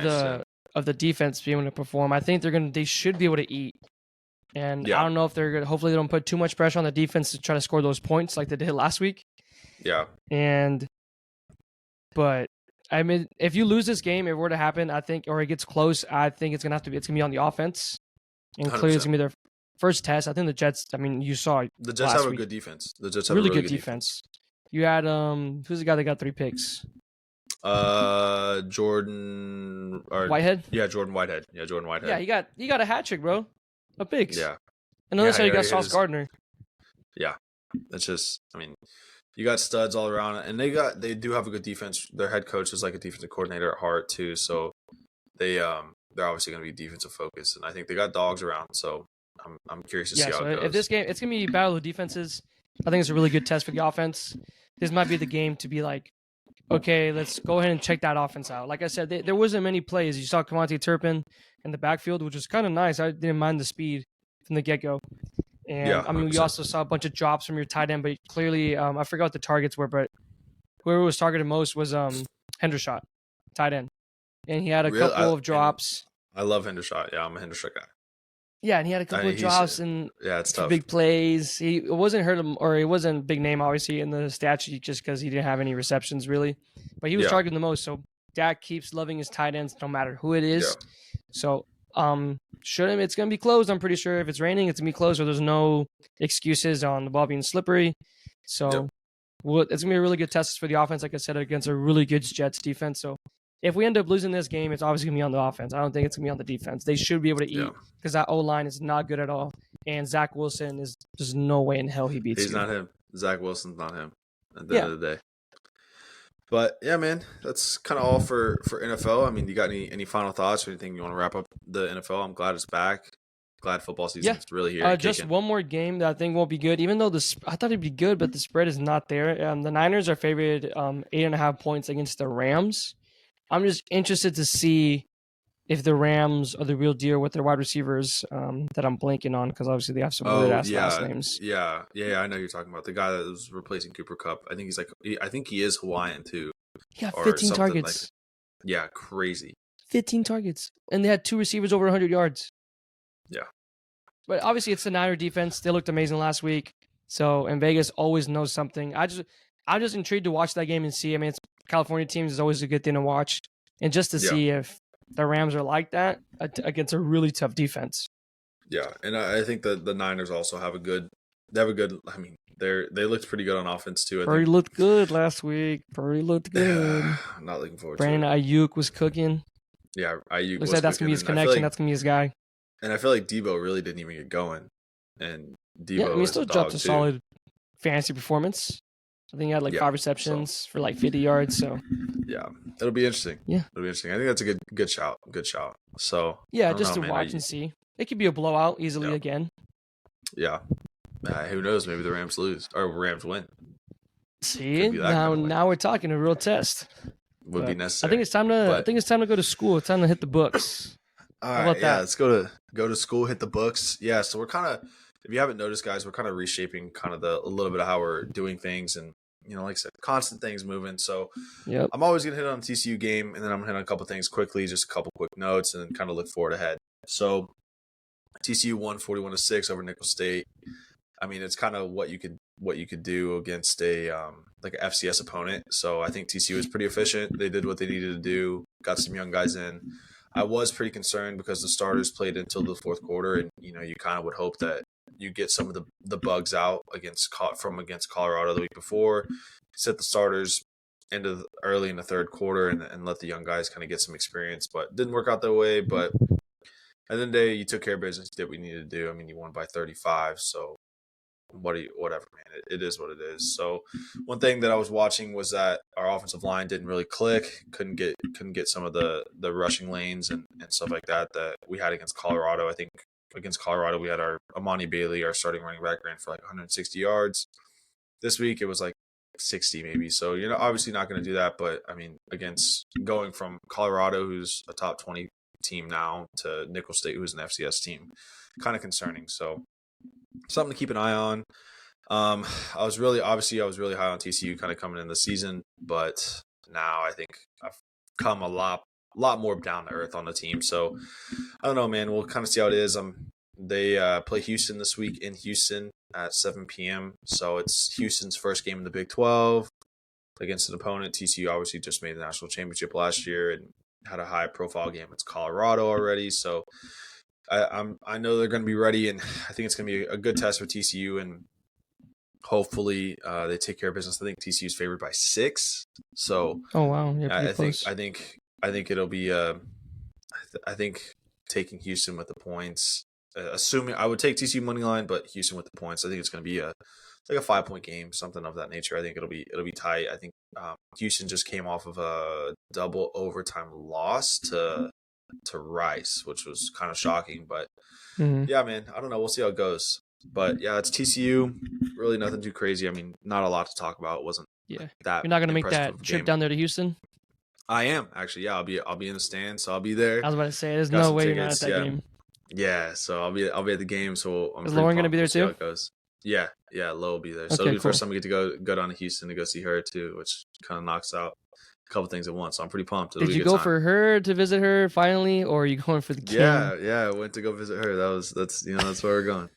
of the defense being able to perform. I think they should be able to eat. And I don't know if they're good. Hopefully, they don't put too much pressure on the defense to try to score those points like they did last week. Yeah. But I mean, if you lose this game, if it were to happen, I think, or it gets close, I think it's gonna be on the offense, and 100%. Clearly it's gonna be their first test. I think the Jets. I mean, you saw the Jets have a good defense. The Jets have really good defense. You had who's the guy that got 3 picks? Jordan Whitehead. Yeah, Jordan Whitehead. Yeah, he got a hat trick, bro. A picks. Yeah. And then you got Sauce Gardner. Yeah, that's just. I mean, you got studs all around, and they do have a good defense. Their head coach is like a defensive coordinator at heart too, so they're obviously going to be defensive focused, and I think they got dogs around. So I'm curious to see how it goes. If this game, it's going to be battle of defenses. I think it's a really good test for the offense. This might be the game to be like, okay, let's go ahead and check that offense out. Like I said, there wasn't many plays. You saw Kevontae Turpin in the backfield, which was kind of nice. I didn't mind the speed from the get-go. And, I mean, we also saw a bunch of drops from your tight end, but clearly, I forgot what the targets were, but whoever was targeted most was Hendershot, tight end. And he had a couple of drops. I love Hendershot. Yeah, I'm a Hendershot guy. Yeah, and he had a couple of drops and it's tough. Big plays. It wasn't a big name, obviously, in the stat sheet just because he didn't have any receptions, really. But he was targeting the most, so Dak keeps loving his tight ends no matter who it is. Yeah. So, it's going to be closed, I'm pretty sure. If it's raining, it's going to be closed, or there's no excuses on the ball being slippery. So, it's going to be a really good test for the offense, like I said, against a really good Jets defense. So, if we end up losing this game, it's obviously going to be on the offense. I don't think it's going to be on the defense. They should be able to eat because that O-line is not good at all. And Zach Wilson is there's no way in hell he beats He's not him. Zach Wilson's not him at the end of the day. But, yeah, man, that's kind of all for NFL. I mean, you got any final thoughts or anything you want to wrap up the NFL? I'm glad it's back. Glad football season is really here. Just one more game that I think won't be good, even though I thought it'd be good, but the spread is not there. The Niners are favored 8.5 points against the Rams. I'm just interested to see if the Rams are the real deal with their wide receivers that I'm blanking on because obviously they have some weird-ass last names. Yeah, I know you're talking about. The guy that was replacing Cooper Kupp. I think he is Hawaiian too. He got 15 targets. Crazy. 15 targets. And they had 2 receivers over 100 yards. Yeah. But obviously it's the Niner defense. They looked amazing last week. So, and Vegas always knows something. I'm just intrigued to watch that game and see. I mean, it's California teams is always a good thing to watch, and just to Yeah. see if the Rams are like that against a really tough defense. Yeah, and I think that the Niners also have a good. They have a good. I mean, they looked pretty good on offense too. I Purdy think. looked good last week. Purdy looked good. I'm not looking forward Brandon to it. Ayuk was cooking. Yeah, Ayuk Looks was like that's gonna be cooking, his and I feel connection. like, That's gonna be his guy. and I feel like Debo really didn't even get going, and Yeah, I Debo mean, he is still a dropped dog a too. solid fantasy performance. I think he had like 5 receptions for like 50 yards. So yeah, it'll be interesting. Yeah. It'll be interesting. I think that's a good shout. Good shout. So yeah, I don't just know, to man. watch and see. It could be a blowout easily Yeah. again. Yeah. Who knows? Maybe the Rams lose or Rams win. See, Could be that kind of win. now we're talking a real test. Would be But necessary. I think it's time to go to school. It's time to hit the books. All How right, about that? let's go to school, hit the books. Yeah, so we're kind of, if you haven't noticed, guys, we're kind of reshaping kind of a little bit of how we're doing things, and like I said, constant things moving. So Yep. I'm always gonna hit on the TCU game, and then I'm gonna hit on a couple things quickly, just a couple quick notes, and then kind of look forward ahead. So TCU won 41-6 over Nicholls State. I mean, it's kind of what you could do against a like an FCS opponent. So I think TCU was pretty efficient. They did what they needed to do. Got some young guys in. I was pretty concerned because the starters played until the fourth quarter, and you kind of would hope that you get some of the bugs out against Colorado the week before. Set the starters early in the third quarter and let the young guys kind of get some experience, but didn't work out that way. But at the end of the day, you took care of business, did what you needed to do. I mean, you won by 35, so whatever, man. It is what it is. So one thing that I was watching was that our offensive line didn't really click. Couldn't get some of the rushing lanes and stuff like that we had against Colorado. I think against Colorado we had our Amani Bailey, our starting running back, ran for like 160 yards. This week it was like 60 maybe. So obviously not going to do that. But I mean, against going from Colorado, who's a top 20 team now, to Nicholls State, who's an FCS team, kind of concerning. So something to keep an eye on. I was really high on TCU kind of coming in the season, but now I think I've come a lot more down to earth on the team. So I don't know, man. We'll kind of see how it is. They play Houston this week in Houston at 7 p.m. So it's Houston's first game in the Big 12 against an opponent. TCU obviously just made the national championship last year and had a high profile game. It's Colorado already, so I know they're going to be ready, and I think it's going to be a good test for TCU, and hopefully they take care of business. I think TCU is favored by 6. So Oh wow, yeah, I close. think it'll be I think taking Houston with the points. Assuming I would take TCU money line, but Houston with the points. I think it's going to be like a 5-point game, something of that nature. I think it'll be tight. I think Houston just came off of a double overtime loss to Rice, which was kind of shocking. But yeah, man, I don't know. We'll see how it goes. But yeah, it's TCU. Really nothing too crazy. I mean, not a lot to talk about. It wasn't that. You're not going to make impressive that of a trip game. down there to Houston? I am actually. Yeah, I'll be in the stands, so I'll be there. I was about to say, there's Got no some way tickets, you're not at that game. Yeah, so I'll be at the game. So I'm Is Lauren going to be there too? How too? it goes. Yeah, Lo will be there. So Okay, it'll be the first cool. time we get to go down to Houston to go see her too, which kind of knocks out a couple things at once. So I'm pretty pumped. It'll Did be a you good go time. for her to visit her finally, or are you going for the game? Yeah, I went to go visit her. That's where we're going.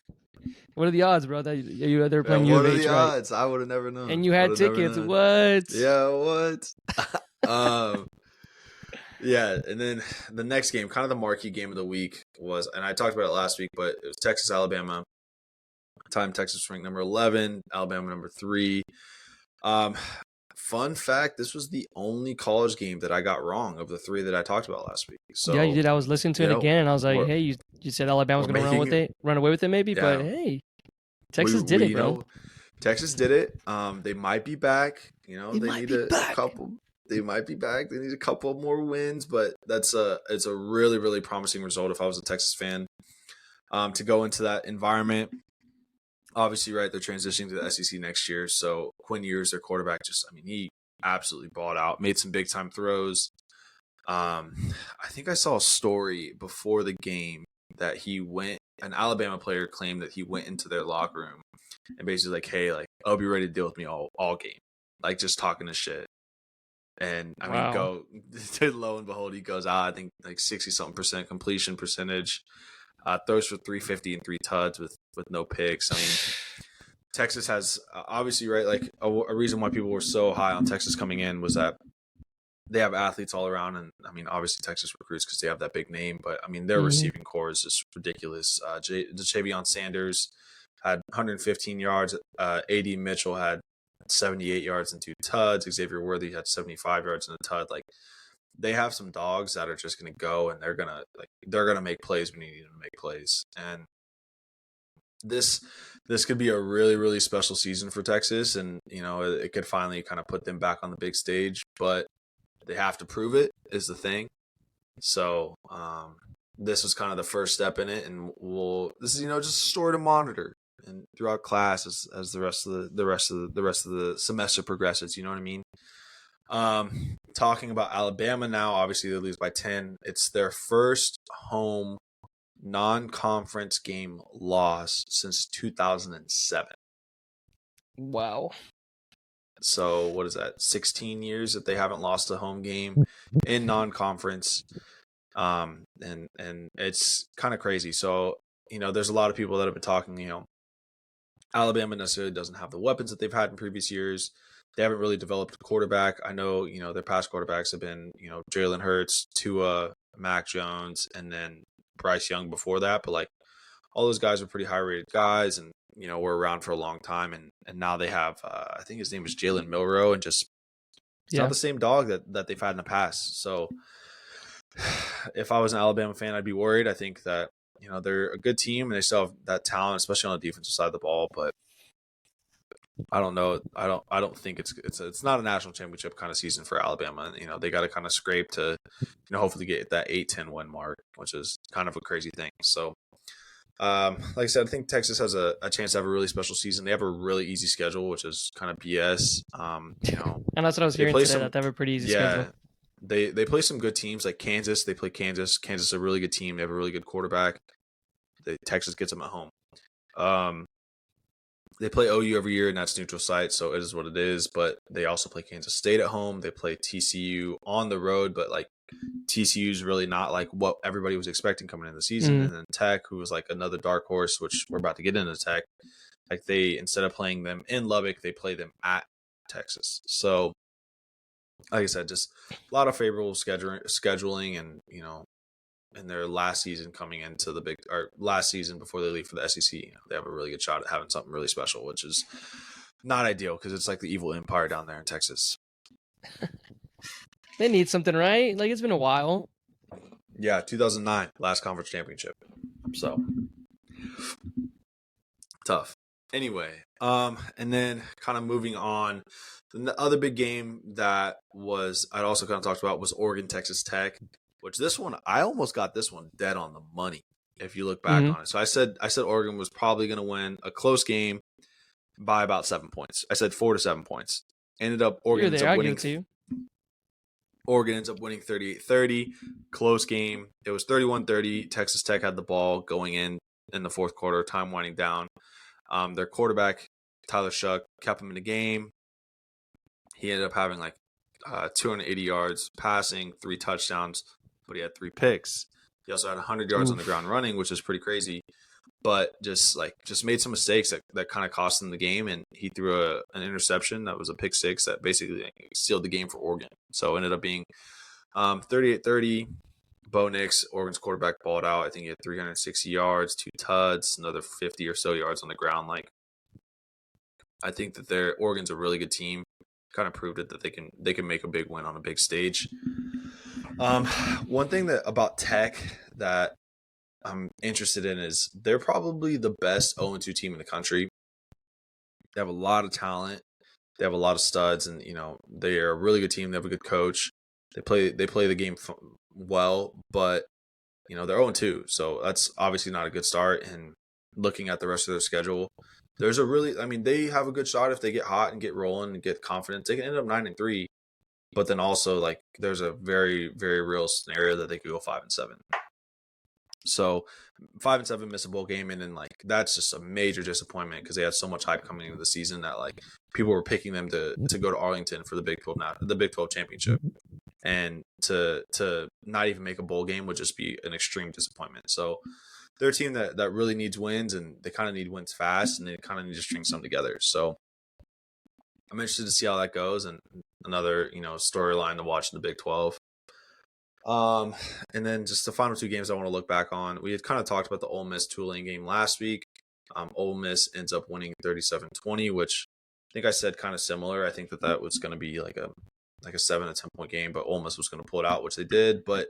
What are the odds, bro? That they're playing U What of are H, the right? odds? I would have never known. And you had Would've never tickets. known. What? Yeah, what? Yeah, and then the next game, kind of the marquee game of the week was, and I talked about it last week, but it was Texas Alabama. Time Texas ranked number 11, Alabama number 3. Fun fact: this was the only college game that I got wrong of the 3 that I talked about last week. So yeah, you did. I was listening to it again, and I was like, "Hey, you said Alabama was going to run away with it, maybe." Yeah. But hey, Texas did it, bro. Texas did it. They might be back. They need a couple. They might be back. They need a couple more wins, but it's a really, really promising result if I was a Texas fan. To go into that environment. Obviously, right, they're transitioning to the SEC next year. So Quinn Ewers, their quarterback, he absolutely balled out, made some big time throws. I think I saw a story before the game that an Alabama player claimed that he went into their locker room and basically like, hey, like, I'll be ready to deal with me all game. Like just talking to shit. And I mean, lo and behold, he goes out, I think like 60-something% completion percentage. Throws for 350 and 3 tuds with no picks. I mean, Texas has obviously, right, like a reason why people were so high on Texas coming in was that they have athletes all around, and I mean, obviously Texas recruits because they have that big name. But I mean, their receiving core is just ridiculous. Javion Sanders had 115 yards. A.D. Mitchell had 78 yards and 2 tuds. Xavier Worthy had 75 yards and a tud. Like, they have some dogs that are just going to go, and they're gonna make plays when you need them to make plays. And this could be a really, really special season for Texas, and it could finally kind of put them back on the big stage. But they have to prove it is the thing. So this was kind of the first step in it, and this is just a story to monitor and throughout class as the rest of the semester progresses. You know what I mean? Talking about Alabama now, obviously they lose by 10. It's their first home non-conference game loss since 2007. Wow. So what is that? 16 years that they haven't lost a home game in non-conference. And it's kind of crazy. So, there's a lot of people that have been talking, Alabama necessarily doesn't have the weapons that they've had in previous years. They haven't really developed a quarterback. I know, their past quarterbacks have been, Jalen Hurts, Tua, Mac Jones, and then Bryce Young before that. But, like, all those guys are pretty high-rated guys and, were around for a long time. And now they have, I think his name is Jalen Milroe, and just it's not the same dog that they've had in the past. So if I was an Alabama fan, I'd be worried. I think that, they're a good team and they still have that talent, especially on the defensive side of the ball. But I don't know. I don't think it's not a national championship kind of season for Alabama. They got to kind of scrape to, hopefully get that 8-10 win mark, which is kind of a crazy thing. So, like I said, I think Texas has a chance to have a really special season. They have a really easy schedule, which is kind of BS. And that's what I was hearing today, that they have a pretty easy schedule. They play some good teams like Kansas. They play Kansas. Kansas is a really good team. They have a really good quarterback. Texas gets them at home. They play OU every year, and that's neutral site, so it is what it is. But they also play Kansas State at home. They play TCU on the road, but like TCU is really not like what everybody was expecting coming into the season. And then Tech, who was like another dark horse, which we're about to get into Tech, like they, instead of playing them in Lubbock, they play them at Texas. So, like I said, just a lot of favorable scheduling, and in their last season coming into last season before they leave for the SEC, they have a really good shot at having something really special, which is not ideal because it's like the evil empire down there in Texas. They need something, right? Like, it's been a while. Yeah, 2009, last conference championship. So tough. Anyway, and then kind of moving on, the other big game that I'd also kind of talked about was Oregon Texas Tech, which this one I almost got this one dead on the money if you look back on it. So I said Oregon was probably going to win a close game by about 7 points. I said 4 to 7 points. Ended up Oregon ends up winning. Oregon ends up winning 38-30. Close game. It was 31-30. Texas Tech had the ball going in the fourth quarter, time winding down. Their quarterback, Tyler Shuck, kept him in the game. He ended up having like 280 yards passing, 3 touchdowns, but he had 3 picks. He also had 100 yards on the ground running, which is pretty crazy. But just made some mistakes that kind of cost him the game, and he threw an interception that was a pick 6 that basically sealed the game for Oregon. So it ended up being 38-30. Bo Nix, Oregon's quarterback, balled out. I think he had 360 yards, 2 tuds, another 50 or so yards on the ground. Like, I think that Oregon's a really good team. Kind of proved it that they can make a big win on a big stage. One thing about Tech that I'm interested in is they're probably the best 0-2 team in the country. They have a lot of talent. They have a lot of studs, and they are a really good team. They have a good coach. They play the game well, but they're 0-2, so that's obviously not a good start. And looking at the rest of their schedule, they have a good shot if they get hot and get rolling and get confidence. They can end up 9-3, but then also like there's a very, very real scenario that they could go 5-7. So 5-7, miss a bowl game, and then like that's just a major disappointment because they had so much hype coming into the season that like people were picking them to go to Arlington for the Big 12 championship, and to not even make a bowl game would just be an extreme disappointment. So they're a team that really needs wins, and they kind of need wins fast, and they kind of need to string some together. So I'm interested to see how that goes, and another storyline to watch in the Big 12. And then just the final two games I want to look back on. We had kind of talked about the Ole Miss Tulane game last week. Ole Miss ends up winning 37-20, which I think I said kind of similar. I think that was going to be like a 7 to 10 point game, but Ole Miss was going to pull it out, which they did. But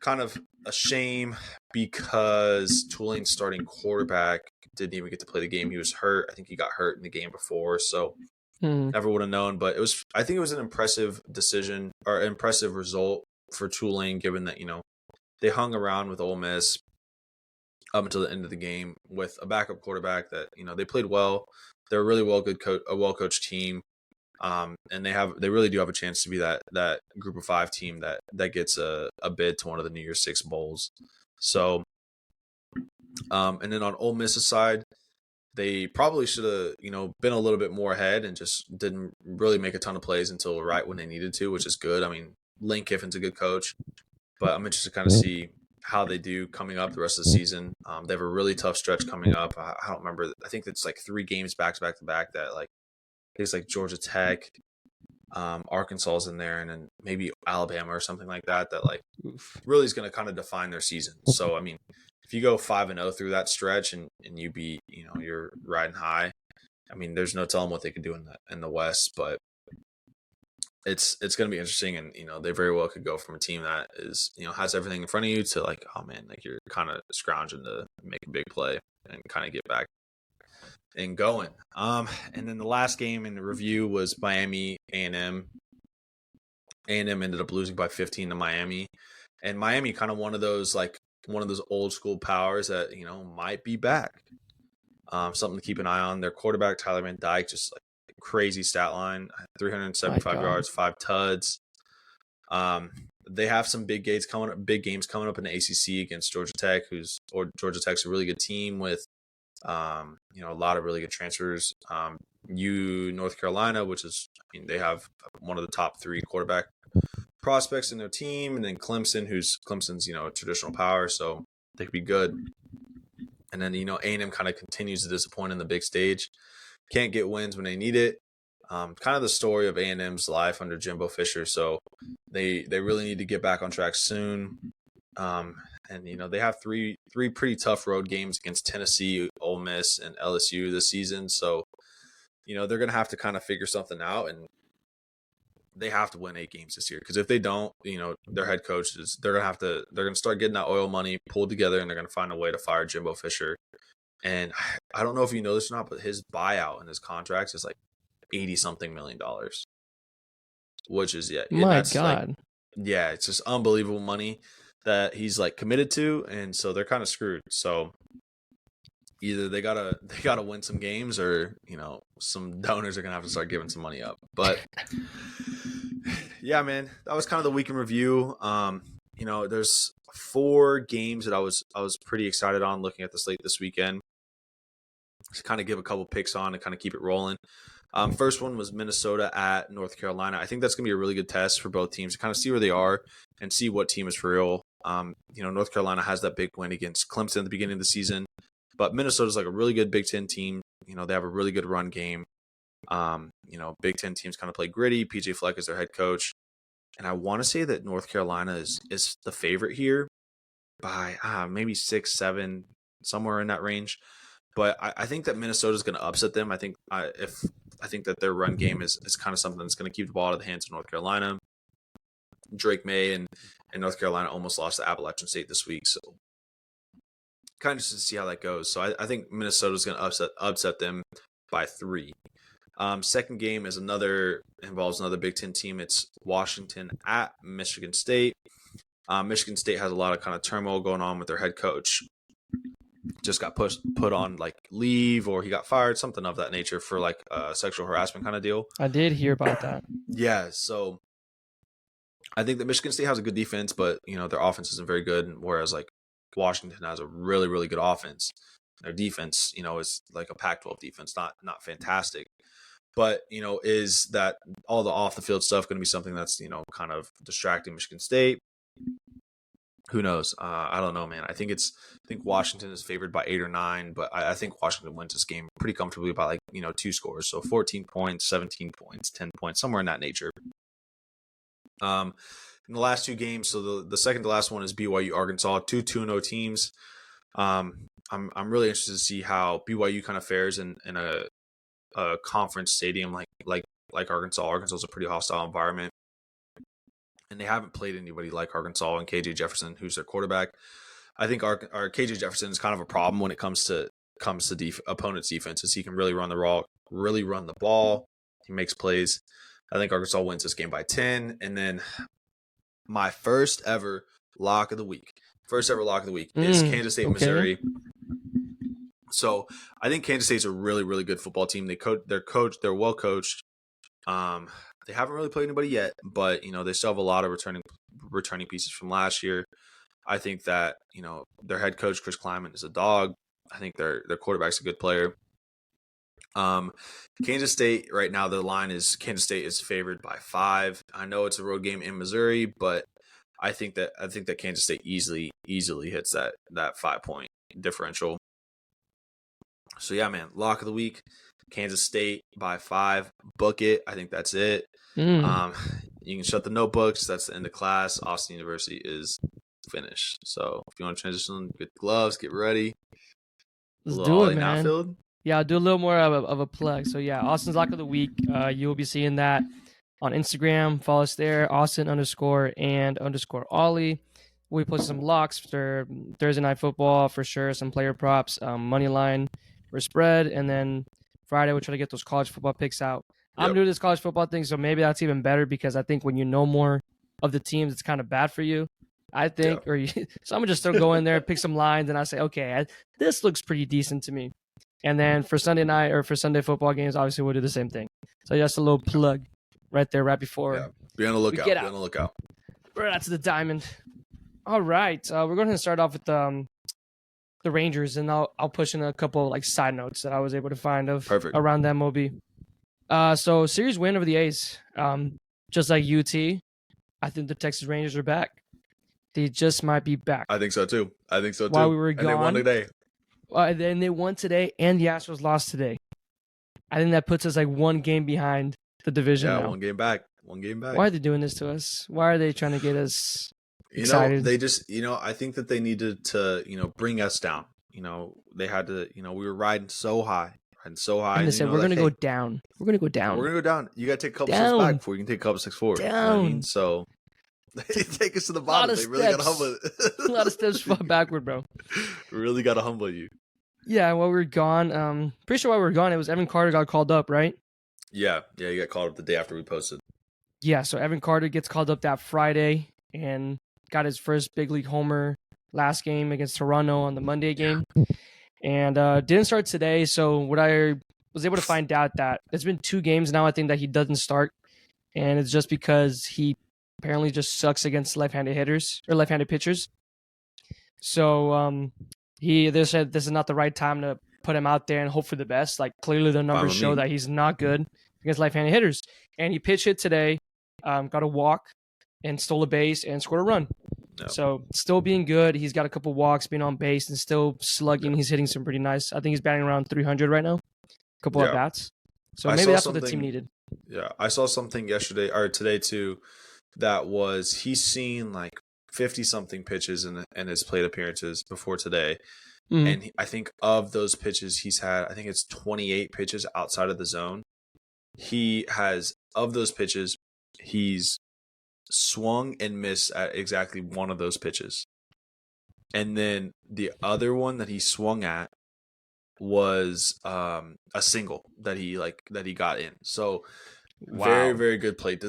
kind of a shame because Tulane's starting quarterback didn't even get to play the game. He was hurt. I think he got hurt in the game before, so never would have known. But I think it was an impressive decision or impressive result for Tulane, given that they hung around with Ole Miss up until the end of the game with a backup quarterback that they played well. They're a really a well coached team, and they really do have a chance to be that Group of 5 team that gets a bid to one of the New Year's Six bowls. So, and then on Ole Miss's side, they probably should have been a little bit more ahead and just didn't really make a ton of plays until right when they needed to, which is good. I mean, Lane Kiffin's a good coach, but I'm interested to kind of see how they do coming up the rest of the season. They have a really tough stretch coming up. I don't remember. I think it's like 3 games back to back that I think it's like Georgia Tech, Arkansas is in there, and then maybe Alabama or something like that really is going to kind of define their season. So, I mean, if you go 5-0 through that stretch and you beat, you're riding high, I mean, there's no telling what they could do in the West, but it's going to be interesting, and they very well could go from a team that is has everything in front of you to like, oh man, like you're kind of scrounging to make a big play and kind of get back and going. And then the last game in the review was Miami A&M. A&M ended up losing by 15 to Miami, and Miami kind of one of those old school powers that might be back. Something to keep an eye on. Their quarterback Tyler Van Dyke, just like crazy stat line, 375 yards, 5 tuds. They have some big games coming up in the ACC against Georgia Tech, Georgia Tech's a really good team with a lot of really good transfers. North Carolina, which is, they have one of the top 3 quarterback prospects in their team, and then Clemson's a traditional power, so they could be good. And then A&M kind of continues to disappoint in the big stage, can't get wins when they need it. Kind of the story of A&M's life under Jimbo Fisher, so they really need to get back on track soon. And they have three pretty tough road games against Tennessee, Ole Miss, and LSU this season, so they're going to have to kind of figure something out, and they have to win 8 games this year, because if they don't, their head coaches, they're going to start getting that oil money pulled together, and they're going to find a way to fire Jimbo Fisher. And I don't know if you know this or not, but his buyout in his contracts is like $80-something million, which is My God, it's just unbelievable money that he's like committed to, and so they're kind of screwed. So either they gotta win some games, or some donors are gonna have to start giving some money up. But yeah, man, that was kind of the week in review. There's 4 games that I was pretty excited on looking at the slate this weekend, to kind of give a couple picks on and kind of keep it rolling. First one was Minnesota at North Carolina. I think that's going to be a really good test for both teams to kind of see where they are and see what team is for real. North Carolina has that big win against Clemson at the beginning of the season, but Minnesota's like a really good Big Ten team. They have a really good run game. Big Ten teams kind of play gritty. PJ Fleck is their head coach. And I want to say that North Carolina is the favorite here by maybe 6, 7, somewhere in that range. But I think that Minnesota is going to upset them. I think that their run game is kind of something that's going to keep the ball out of the hands of North Carolina. Drake May and North Carolina almost lost to Appalachian State this week, so kind of just to see how that goes. So I think Minnesota is going to upset them by 3. Second game involves another Big Ten team. It's Washington at Michigan State. Michigan State has a lot of kind of turmoil going on with their head coach. Just got put on like leave, or he got fired, something of that nature, for like a sexual harassment kind of deal. I did hear about that. Yeah, so I think that Michigan State has a good defense, but their offense isn't very good, whereas like Washington has a really, really good offense. Their defense, is like a Pac-12 defense, not fantastic. But, is that all the off the field stuff going to be something that's, kind of distracting Michigan State? who knows? I don't know, man. I think Washington is favored by 8 or 9, but I think Washington wins this game pretty comfortably by, like, 2 scores. So 14 points, 17 points, 10 points, somewhere in that nature. In the last 2 games, so the second to last one is BYU Arkansas, 2-0 teams. I'm really interested to see how BYU kind of fares in a conference stadium like Arkansas. Arkansas is a pretty hostile environment, and they haven't played anybody like Arkansas and KJ Jefferson, who's their quarterback. I think our KJ Jefferson is kind of a problem when it comes to opponent's defenses. He can really run the ball. He makes plays. I think Arkansas wins this game by 10. And then my first ever lock of the week is Kansas State, Missouri. So I think Kansas State's a really, really good football team. They're well coached. They haven't really played anybody yet, but they still have a lot of returning pieces from last year. I think that their head coach Chris Kleiman is a dog. I think their quarterback's a good player. Kansas State right now, the line is Kansas State is favored by 5. I know it's a road game in Missouri, but I think that Kansas State easily hits that 5-point differential. So yeah, man, lock of the week, Kansas State by 5. Book it. I think that's it. You can shut the notebooks. That's the end of class. Austin University is finished. So if you want to transition, get the gloves, get ready. Let's do it, man. Outfield. Yeah, I'll do a little more of a plug. So yeah, Austin's Lock of the Week. You will be seeing that on Instagram. Follow us there, Austin_and_Oli. We post some locks for Thursday Night Football for sure, some player props, money line for spread, and then Friday we'll try to get those college football picks out. Yep. I'm new to this college football thing, so maybe that's even better because I think when you know more of the teams, it's kind of bad for you. I think, so I'm gonna just go in there, pick some lines, and I say, okay, this looks pretty decent to me. And then for Sunday night or for Sunday football games, obviously we'll do the same thing. So just a little plug right there, right before. Yeah. Be on the lookout. Be on the lookout. Right out to the diamond. All right, we're going to start off with the Rangers, and I'll push in a couple like side notes that I was able to find around the MLB. So series win over the A's, just like UT. I think the Texas Rangers are back. They just might be back. I think so too. While we were gone, and they won today. And they won today, and the Astros lost today. I think that puts us like one game behind the division now. One game back. Why are they doing this to us? Why are they trying to get us excited? They just, I think that they needed to, bring us down. They had to, we were riding so high. And they said, we're going to go down. We're going to go down. We're going to go down. You got to take a couple steps back before you can take a couple steps forward. Down. You know what I mean? So they take us to the bottom. They really got to humble it. A lot of steps backward, bro. Really got to humble you. Yeah, while we were gone, pretty sure while we were gone, it was Evan Carter got called up, right? Yeah, he got called up the day after we posted. Yeah, so Evan Carter gets called up that Friday and got his first big league homer last game against Toronto on the Monday game. And didn't start today, so what I was able to find out that it's been 2 games now, I think, that he doesn't start. And it's just because he apparently just sucks against left-handed hitters or left-handed pitchers. So they said this is not the right time to put him out there and hope for the best. Like, clearly the numbers show that he's not good against left-handed hitters. And he pitch hit today, got a walk and stole a base and scored a run. No. So still being good. He's got a couple walks, being on base, and still slugging. Yeah. He's hitting some pretty nice. I think he's batting around 300 right now. A couple of bats. So maybe that's what the team needed. Yeah, I saw something yesterday or today too that was he's seen like 50-something pitches in his plate appearances before today. Mm-hmm. And I think of those pitches he's had, I think it's 28 pitches outside of the zone. He has, of those pitches, he's swung and missed at exactly one of those pitches. And then the other one that he swung at was a single that he got in. So very, very good plate.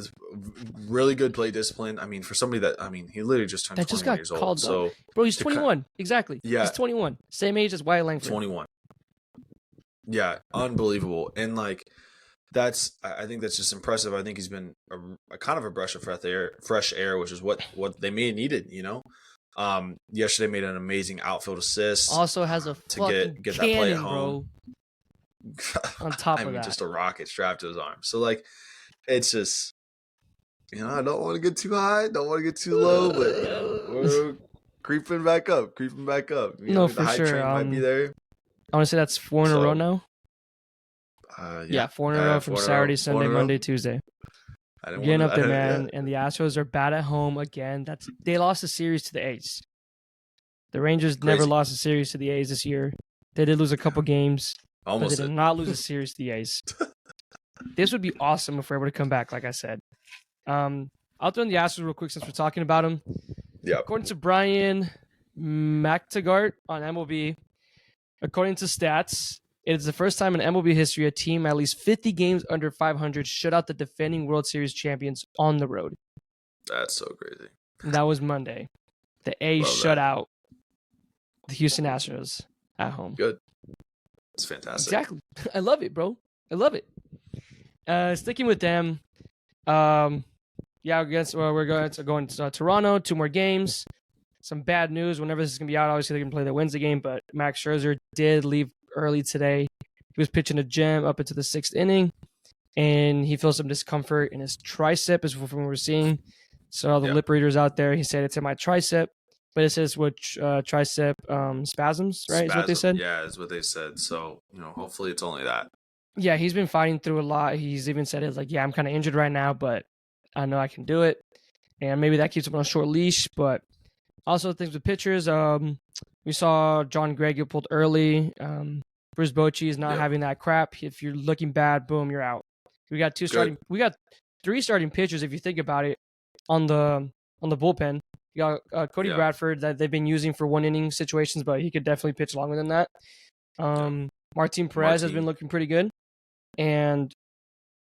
Really good plate discipline. I mean, for somebody he literally just turned 21 years old. So, bro, he's 21. Exactly. Yeah. He's 21. Same age as Wyatt Langford. 21. Yeah, unbelievable. And I think that's just impressive. I think he's been a kind of a breath of fresh air, which is what they may have needed, Yesterday made an amazing outfield assist. Also has a fucking get that play at home. Bro. On top of that. Just a rocket strapped to his arm. So, it's just, I don't want to get too high, don't want to get too low, but creeping back up. No, The for hype sure. train might be there. I want to say that's 4 in a row now. Yeah, 4 in a row from Saturday, Sunday, Monday, Tuesday. Getting up there, man. And the Astros are bad at home again. They lost a series to the A's. The Rangers never lost a series to the A's this year. They did lose a couple games, but they did not lose a series to the A's. This would be awesome if we're able to come back, like I said. I'll throw in the Astros real quick since we're talking about them. Yeah. According to Brian McTaggart on MLB, according to stats, it is the first time in MLB history a team at least 50 games under 500 shut out the defending World Series champions on the road. That's so crazy. That was Monday. The A's shut out the Houston Astros at home. Good. It's fantastic. Exactly. I love it, bro. I love it. Sticking with them, we're going to Toronto. 2 more games. Some bad news. Whenever this is going to be out, obviously they're going to play the Wednesday game, but Max Scherzer did leave early today. He was pitching a gem up into the 6th inning, and he feels some discomfort in his tricep, is from what we're seeing. So all the lip readers out there, he said it's in my tricep, but it says tricep spasms, right? Is what they said? Yeah, is what they said. So, hopefully it's only that. Yeah, he's been fighting through a lot. He's even said it's like, I'm kind of injured right now, but I know I can do it. And maybe that keeps him on a short leash. But also things with pitchers, we saw John Gregg get pulled early. Bruce Bochy is not having that crap. If you're looking bad, boom, you're out. We got 3 starting pitchers, if you think about it, on the bullpen. You got Cody Bradford that they've been using for 1-inning situations, but he could definitely pitch longer than that. Martin Perez has been looking pretty good. And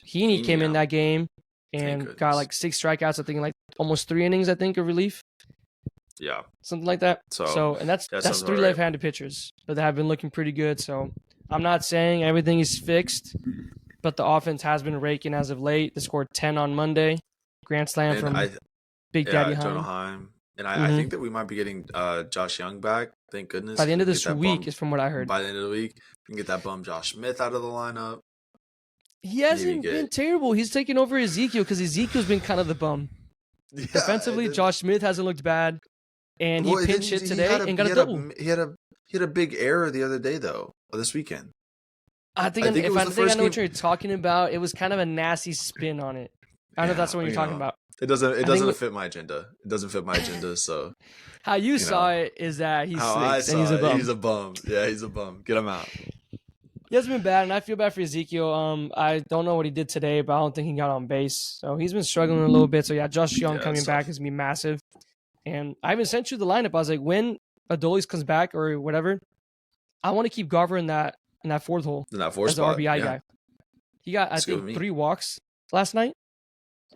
Heaney came in that game and got like 6 strikeouts, I think, like almost 3 innings, I think, of relief. Yeah. Something like that. And that's 3 left-handed pitchers, but they have been looking pretty good. So I'm not saying everything is fixed, but the offense has been raking as of late. They scored 10 on Monday. Grand slam from Big Daddy Heim. And I think that we might be getting Josh Young back. Thank goodness. By the end of this week is from what I heard. By the end of the week, we can get that bum Josh Smith out of the lineup. He hasn't been terrible. He's taking over Ezekiel because Ezekiel's been kind of the bum. Yeah, defensively, Josh Smith hasn't looked bad. And he pinched hit today and got a double. He had a big error the other day, though, or this weekend. I think I know what you're talking about. It was kind of a nasty spin on it. I don't know if that's what you're talking about. It doesn't fit my agenda. It doesn't fit my agenda, so. How you saw it is that he stinks and he's a bum. He's a bum. Yeah, he's a bum. Get him out. He hasn't been bad, and I feel bad for Ezekiel. I don't know what he did today, but I don't think he got on base. So he's been struggling a little bit. So, Josh Young coming back is going to be massive. And I even sent you the lineup. I was like, when Adolis comes back or whatever, I want to keep Garver in that 4th hole. In that 4th spot. As the RBI guy. He got, I think, 3 walks last night.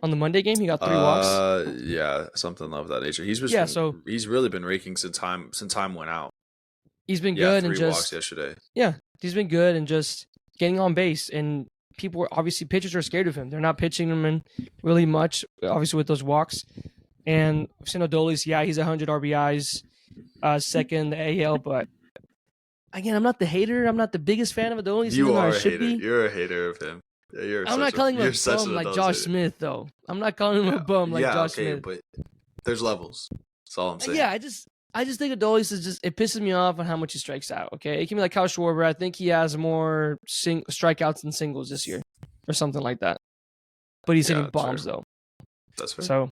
On the Monday game, he got 3 walks. Yeah, something of that nature. He's really been raking since time went out. He's been good and 3 walks yesterday. Yeah, he's been good and just getting on base. And people obviously pitchers are scared of him. They're not pitching him in really much, obviously with those walks. And Adolis, he's 100 RBIs, 2nd in the AL. But again, I'm not the hater. I'm not the biggest fan of Adolis. You are a hater. You're a hater of him. Yeah, I'm not calling him a bum like Josh Smith, though. I'm not calling him a bum like Josh Smith. But there's levels. That's all I'm saying. Yeah, I just think Adolis is it pisses me off on how much he strikes out. Okay, it can be like Kyle Schwarber. I think he has more strikeouts than singles this year, or something like that. But he's hitting bombs though. That's fair. So,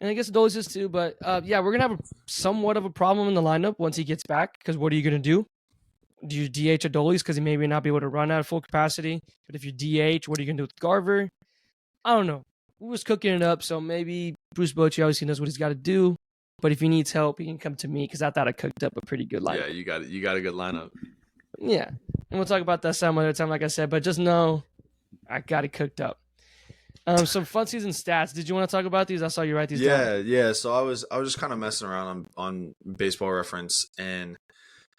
and I guess Adolis is too. But we're gonna have somewhat of a problem in the lineup once he gets back. Because what are you gonna do? Do you DH Adolis because he may not be able to run at full capacity? But if you DH, what are you going to do with Garver? I don't know. We was cooking it up, so maybe Bruce Bochy obviously knows what he's got to do. But if he needs help, he can come to me because I thought I cooked up a pretty good lineup. Yeah, you got a good lineup. Yeah, and we'll talk about that some other time, like I said. But just know I got it cooked up. Some fun season stats. Did you want to talk about these? I saw you write these down. Yeah. So I was just kind of messing around on Baseball Reference, and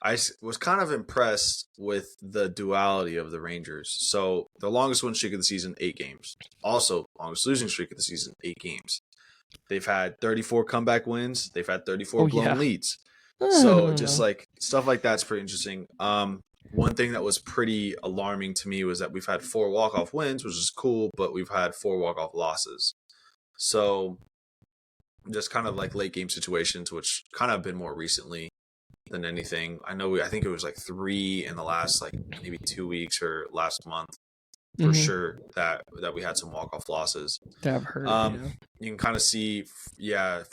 I was kind of impressed with the duality of the Rangers. So the longest win streak of the season, 8 games. Also, longest losing streak of the season, 8 games. They've had 34 comeback wins. They've had 34 blown leads. So just like stuff like that's pretty interesting. One thing that was pretty alarming to me was that we've had 4 walk-off wins, which is cool, but we've had 4 walk-off losses. So just kind of like late game situations, which kind of been more recently than anything. I think it was like 3 in the last like maybe 2 weeks or last month for sure that we had some walk-off losses. That I've heard. You can kind of see,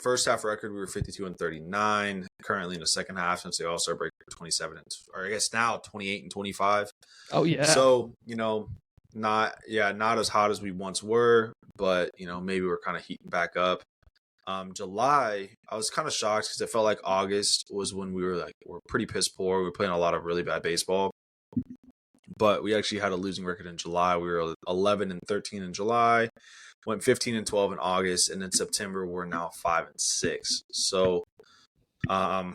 first half record we were 52-39. Currently in the second half, since the All-Star break, 27 or I guess now 28-25. Oh yeah. So not as hot as we once were, but maybe we're kind of heating back up. July, I was kind of shocked because it felt like August was when we're pretty piss poor. We were playing a lot of really bad baseball, but we actually had a losing record in July. We were 11-13 in July, went 15-12 in August, and in September we're now 5-6. So, I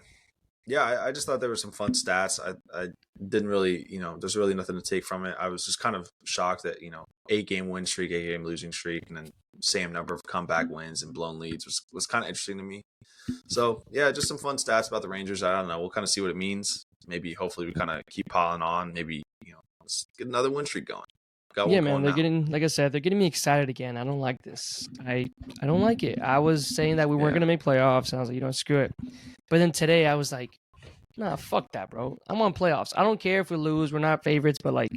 just thought there were some fun stats. I didn't really, there's really nothing to take from it. I was just kind of shocked that 8-game win streak, 8-game losing streak, and then same number of comeback wins and blown leads was kind of interesting to me. So yeah, just some fun stats about the Rangers. I don't know. We'll kind of see what it means. Maybe hopefully we kind of keep piling on. Maybe let's get another win streak going. Yeah, man, they're getting, like I said, they're getting me excited again. I don't like this. I don't like it. I was saying that we weren't going to make playoffs, and I was like, screw it. But then today I was like, nah, fuck that, bro. I'm on playoffs. I don't care if we lose. We're not favorites, but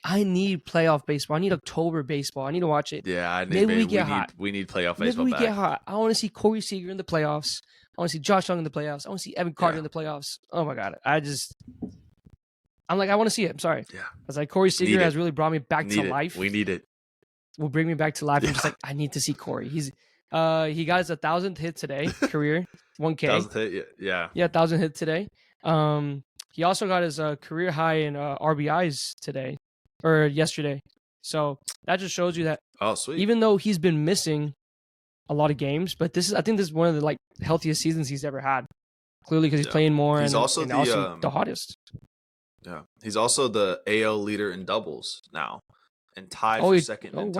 I need playoff baseball. I need October baseball. I need to watch it. Yeah, maybe we get hot. We need playoff baseball. Maybe we get hot. I want to see Corey Seager in the playoffs. I want to see Josh Young in the playoffs. I want to see Evan Carter in the playoffs. Oh my god, I'm like, I want to see it. I'm sorry. Yeah. I was like, Corey Seager has really brought me back to life. We need it. Will bring me back to life. I'm just like, I need to see Corey. He got his 1,000th hit today, career 1K. 1,000th hit, yeah. Yeah, 1,000 hit today. He also got his career high in RBIs today or yesterday. So that just shows you that. Oh, sweet. Even though he's been missing a lot of games, but I think this is one of the healthiest seasons he's ever had. Clearly, because he's playing more. He's also the hottest. Yeah, he's also the AL leader in doubles now, and tied for second.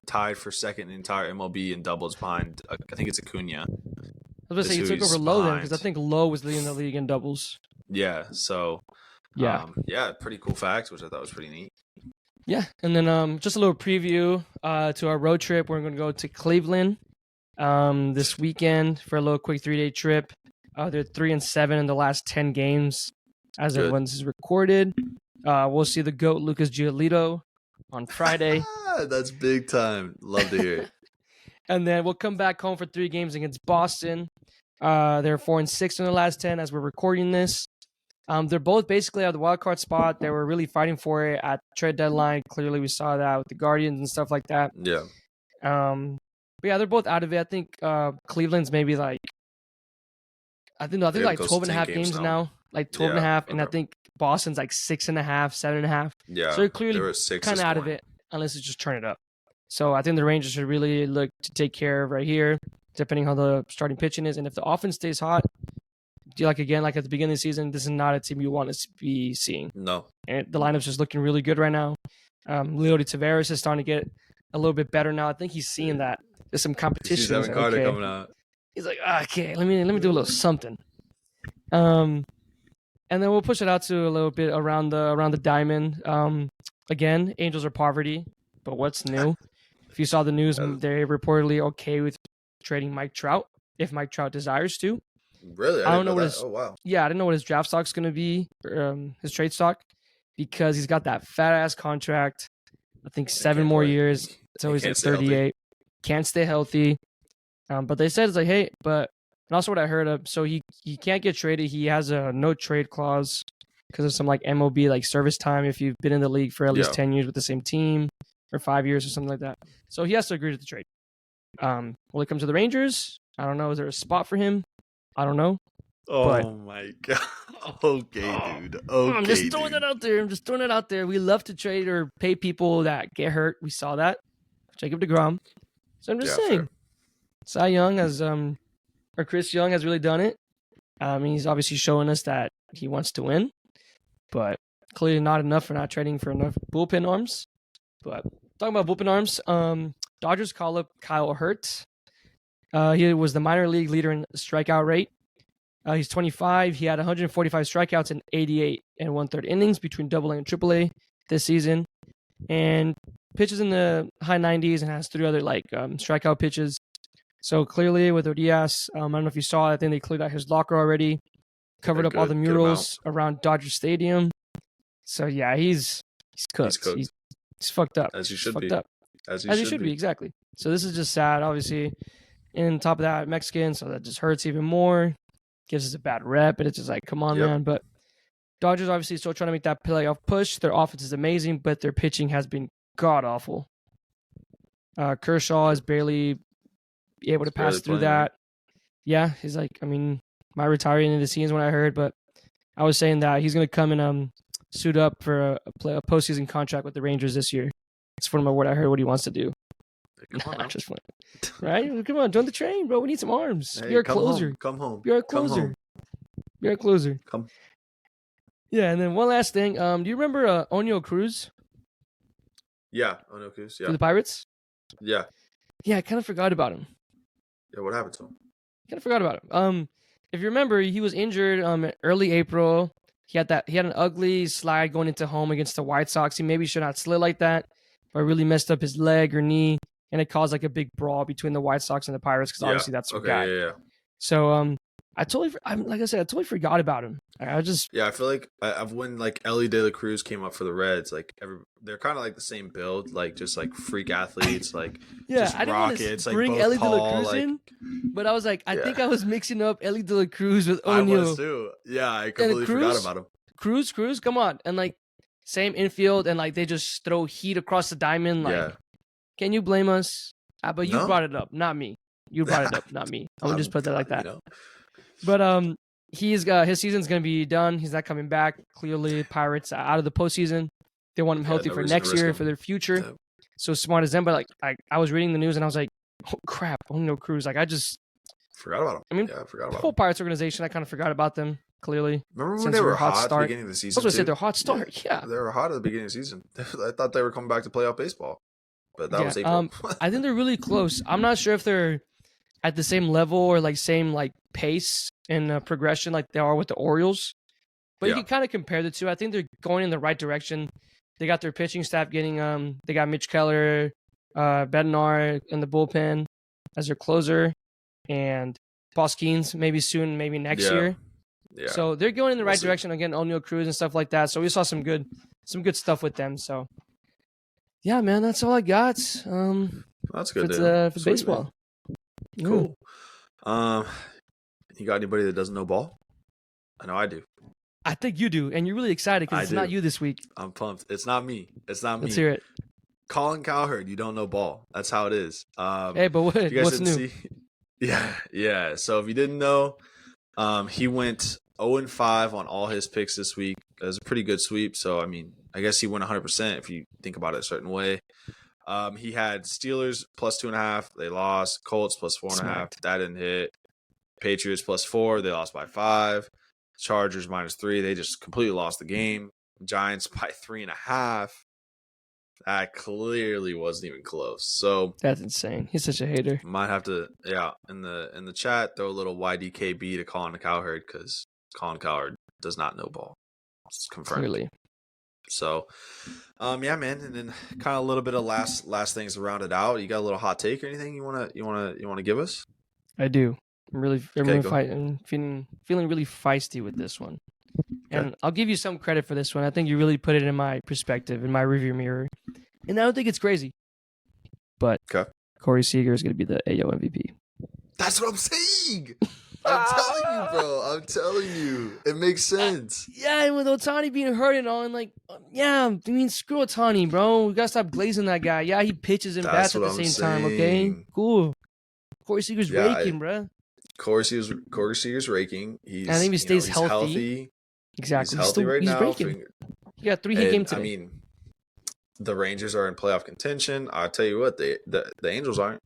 Tied for second in the entire MLB in doubles behind. I think it's Acuna. I was going to say he took over Lowe then, because I think Lowe was leading the league in doubles. Yeah. So. Pretty cool fact, which I thought was pretty neat. Yeah, and then just a little preview to our road trip. We're going to go to Cleveland this weekend for a little quick 3-day trip. They're 3-7 in the last 10 games. As everyone's is recorded. We'll see the GOAT Lucas Giolito on Friday. That's big time. Love to hear it. And then we'll come back home for 3 games against Boston. They're 4-6 in the last 10 as we're recording this. They're both basically at the wild card spot. They were really fighting for it at trade deadline. Clearly, we saw that with the Guardians and stuff like that. Yeah. But yeah, they're both out of it. I think Cleveland's maybe like 12 and a half games now. Like 12 and a half, and I think Boston's like 6.5, 7.5. Yeah, so they're clearly kind of out of it, unless it's just turn it up. So I think the Rangers should really look to take care of right here, depending on how the starting pitching is, and if the offense stays hot, like at the beginning of the season, this is not a team you want to be seeing. No, and the lineup's just looking really good right now. Leody Taveras is starting to get a little bit better now. I think he's seeing that there's some competition. He's Evan Carter coming out. He's like, okay, let me do a little something. And then we'll push it out to a little bit around the diamond. Again, Angels are poverty, but what's new? If you saw the news, they're reportedly okay with trading Mike Trout if Mike Trout desires to. Really? I don't know what wow. Yeah, I didn't know what his draft stock's going to be, his trade stock, because he's got that fat ass contract. I think 7 more years. So he's like 38. Can't stay healthy. But they said it's like, hey, and also what I heard of, so he can't get traded. He has a no trade clause because of some like MLB like service time if you've been in the league for at least 10 years with the same team or 5 years or something like that. So he has to agree to the trade. Will it come to the Rangers? I don't know. Is there a spot for him? I don't know. My god. Okay, dude. Okay. I'm just throwing it out there. We love to trade or pay people that get hurt. We saw that. Jacob deGrom. So I'm just saying. Fair. Cy Young has or Chris Young has really done it. He's obviously showing us that he wants to win, but clearly not enough for not trading for enough bullpen arms. But talking about bullpen arms, Dodgers call up Kyle Hurt. He was the minor league leader in strikeout rate. He's 25. He had 145 strikeouts in 88 and 1/3 innings between AA and AAA this season, and pitches in the high 90s and has 3 other strikeout pitches. So clearly with Odias, I don't know if you saw, I think they cleared out his locker already, covered up all the murals around Dodger Stadium. So yeah, he's cooked. He's fucked up. As he should fucked be. Up. As he should be, exactly. So this is just sad, obviously. And on top of that, Mexican, so that just hurts even more. Gives us a bad rep, and it's just like, come on, man. But Dodgers obviously still trying to make that playoff push. Their offense is amazing, but their pitching has been god-awful. Kershaw is barely able to pass through that. Yeah, he's like, I mean, my retiring in the season when I heard, but I was saying that he's going to come and suit up for a postseason contract with the Rangers this year. It's from what I heard what he wants to do. Come on, just right? Come on, join the train, bro. We need some arms. Hey, Be our closer. Come home. Be our closer. Be our closer. Come. Yeah, and then one last thing. Do you remember Oneil Cruz? Yeah, Oneil Cruz. Yeah. For the Pirates. Yeah. Yeah, I kind of forgot about him. Yeah, what happened to him? Kind of forgot about him. If you remember, he was injured early April. He had an ugly slide going into home against the White Sox. He maybe should not slid like that, but really messed up his leg or knee, and it caused like a big brawl between the White Sox and the Pirates because obviously that's their guy. Yeah. So I totally forgot about him. I feel like when like Ellie De La Cruz came up for the Reds, like they're kind of like the same build, like just like freak athletes, like just I didn't rockets, want to bring Ellie De La Cruz in, but I was like, I think I was mixing up Ellie De La Cruz with Oneil. I was too. Yeah, I completely forgot about him. Cruz, come on, and like same infield, and like they just throw heat across the diamond. Like, can you blame us? But you brought it up, not me. You brought it up, not me. I'm gonna just put that like that. But he's his season's gonna be done. He's not coming back. Clearly, Pirates out of the postseason. They want him healthy for next year for their future. Yeah. So smart as them. But like I was reading the news and I was like, oh crap, Oneil Cruz. Like I just forgot about him. I mean, I forgot about the whole Pirates organization. I kind of forgot about them. Clearly, remember when they were hot at the beginning of the season? I was gonna say they're hot start. Yeah, they were hot at the beginning of the season. I thought they were coming back to playoff baseball, but that was April. I think they're really close. I'm not sure if they're at the same level or like same like pace and progression like they are with the Orioles, but you can kind of compare the two. I think they're going in the right direction. They got their pitching staff getting they got Mitch Keller, Bednar in the bullpen as their closer, and Boskins maybe soon, maybe next year. Yeah. So they're going in the right direction again. Oneil Cruz and stuff like that. So we saw some good stuff with them. So yeah, man, that's all I got. That's good. For baseball. Cool. You got anybody that doesn't know ball? I know I do. I think you do, and you're really excited because it's not you this week. I'm pumped. It's not me. Let's hear it. Colin Cowherd, you don't know ball. That's how it is. Hey, but what's new? See? Yeah. So if you didn't know, he went 0-5 on all his picks this week. It was a pretty good sweep. So I mean, I guess he went 100% if you think about it a certain way. He had Steelers plus 2.5. They lost. Colts plus 4.5. That didn't hit. Patriots plus 4. They lost by 5. Chargers -3. They just completely lost the game. Giants by 3.5. That clearly wasn't even close. So that's insane. He's such a hater. Might have to, in the chat, throw a little YDKB to Colin Cowherd because Colin Cowherd does not know ball. It's confirmed. Clearly. So, yeah, man, and then kind of a little bit of last things to round it out. You got a little hot take or anything you wanna give us? I do. I'm really feeling really feisty with this one, and I'll give you some credit for this one. I think you really put it in my perspective, in my rearview mirror, and I don't think it's crazy. But Corey Seager is going to be the AL MVP. That's what I'm saying. I'm telling you, bro. I'm telling you. It makes sense. Yeah, and with Ohtani being hurt and all, and like, screw Ohtani, bro. We got to stop glazing that guy. Yeah, he pitches and bats at the same time, okay? Cool. Corey Seager's raking, bro. Corey Seager's raking. I think he stays healthy. Exactly. He's healthy right now. Raking. He got 3 hit games today. I mean, the Rangers are in playoff contention. I'll tell you what, the Angels aren't.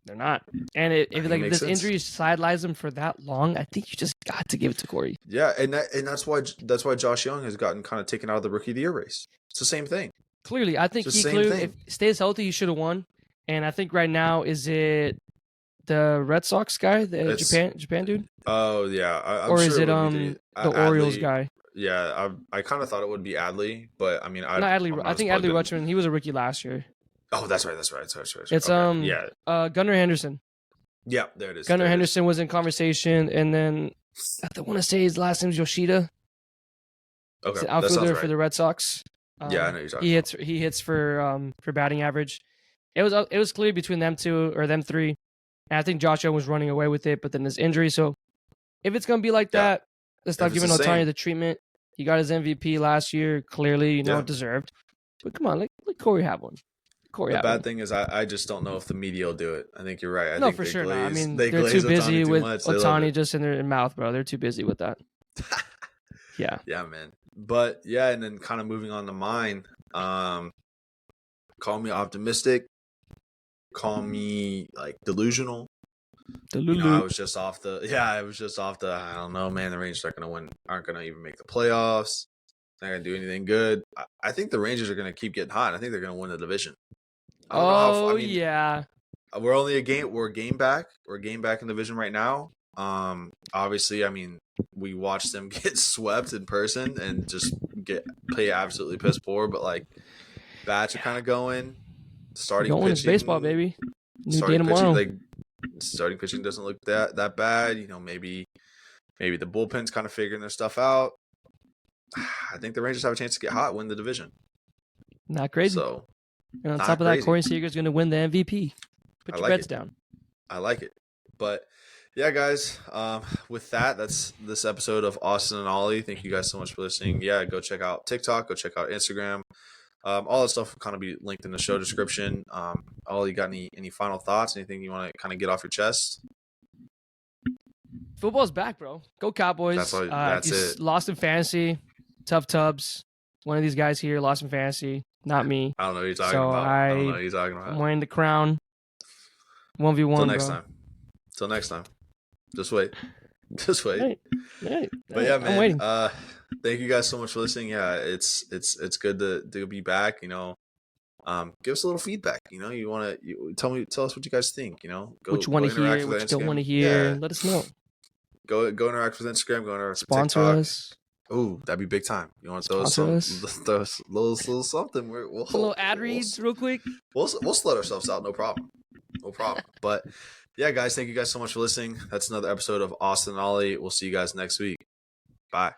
They're not. And if this injury sidelines them for that long, I think you just got to give it to Corey. Yeah, and that's why Josh Young has gotten kind of taken out of the Rookie of the Year race. It's the same thing. Clearly, I think if he stays healthy, he should have won. And I think right now, is it the Red Sox guy, the Japan dude? Oh yeah, I'm sure is it the Orioles guy? Yeah, I kind of thought it would be Adley, but I mean, not Adley. I think Adley Rutschman. He was a rookie last year. Oh, that's right. It's Gunnar Henderson. Yeah, there it is. Gunnar there it is. Henderson was in conversation, and then I want to say his last name is Yoshida. Okay, He's an that sounds outfielder right. for the Red Sox. Yeah, I know you're talking about. He hits for batting average. It was clear between them two or them three. And I think Josh Allen was running away with it, but then his injury. So if it's gonna be like Yeah. that, let's not If give it's the Otani same. the treatment. He got his MVP last year, clearly, Yeah. deserved. But come on, let Corey have one. The bad thing is I just don't know if the media will do it. I think you're right. I No, think for they sure not. I glaze, mean, they they're glaze too busy Ohtani too with much. They love Otani it. just in their mouth, bro. They're too busy with that. Yeah. Yeah, man. But yeah, and then kind of moving on to mine. Call me optimistic. Call me like delusional. I was just off the. I don't know, man. The Rangers aren't gonna even make the playoffs. Not gonna do anything good. I think the Rangers are gonna keep getting hot. I think they're gonna win the division. I don't know how. Yeah. We're only we're a game back. We're a game back in the division right now. Obviously, I mean, we watched them get swept in person and just play absolutely piss poor. But like, bats are kind of going. Starting Going is pitching, baseball, baby. New day starting tomorrow. pitching, starting pitching doesn't look that bad. Maybe the bullpen's kind of figuring their stuff out. I think the Rangers have a chance to get hot, win the division. Not crazy. So, and on top of that, Corey Seager's going to win the MVP. Put your bets down. I like it. But yeah, guys, with that's this episode of Austin and Oli. Thank you guys so much for listening. Yeah, go check out TikTok. Go check out Instagram. All that stuff will kind of be linked in the show description. Ollie, you got any final thoughts? Anything you want to kind of get off your chest? Football's back, bro. Go Cowboys. That's it. Lost in fantasy. Tough Tubbs. One of these guys here lost in fantasy. Not me. I don't know what you're talking about. I don't know what you're talking about. I'm wearing the crown. 1v1. Till next time. Just wait. Right. But yeah, man. I'm waiting. Thank you guys so much for listening. Yeah, it's good to be back. Give us a little feedback. You want to tell us what you guys think. What you want to hear, what you don't want to hear. Yeah. Let us know. Go interact with Instagram. Go interact with Sponsor TikTok. us. Ooh, that'd be big time. You want to throw us a little something? A little ad reads real quick. We'll slut ourselves out. No problem. But yeah, guys, thank you guys so much for listening. That's another episode of Austin and Oli. We'll see you guys next week. Bye.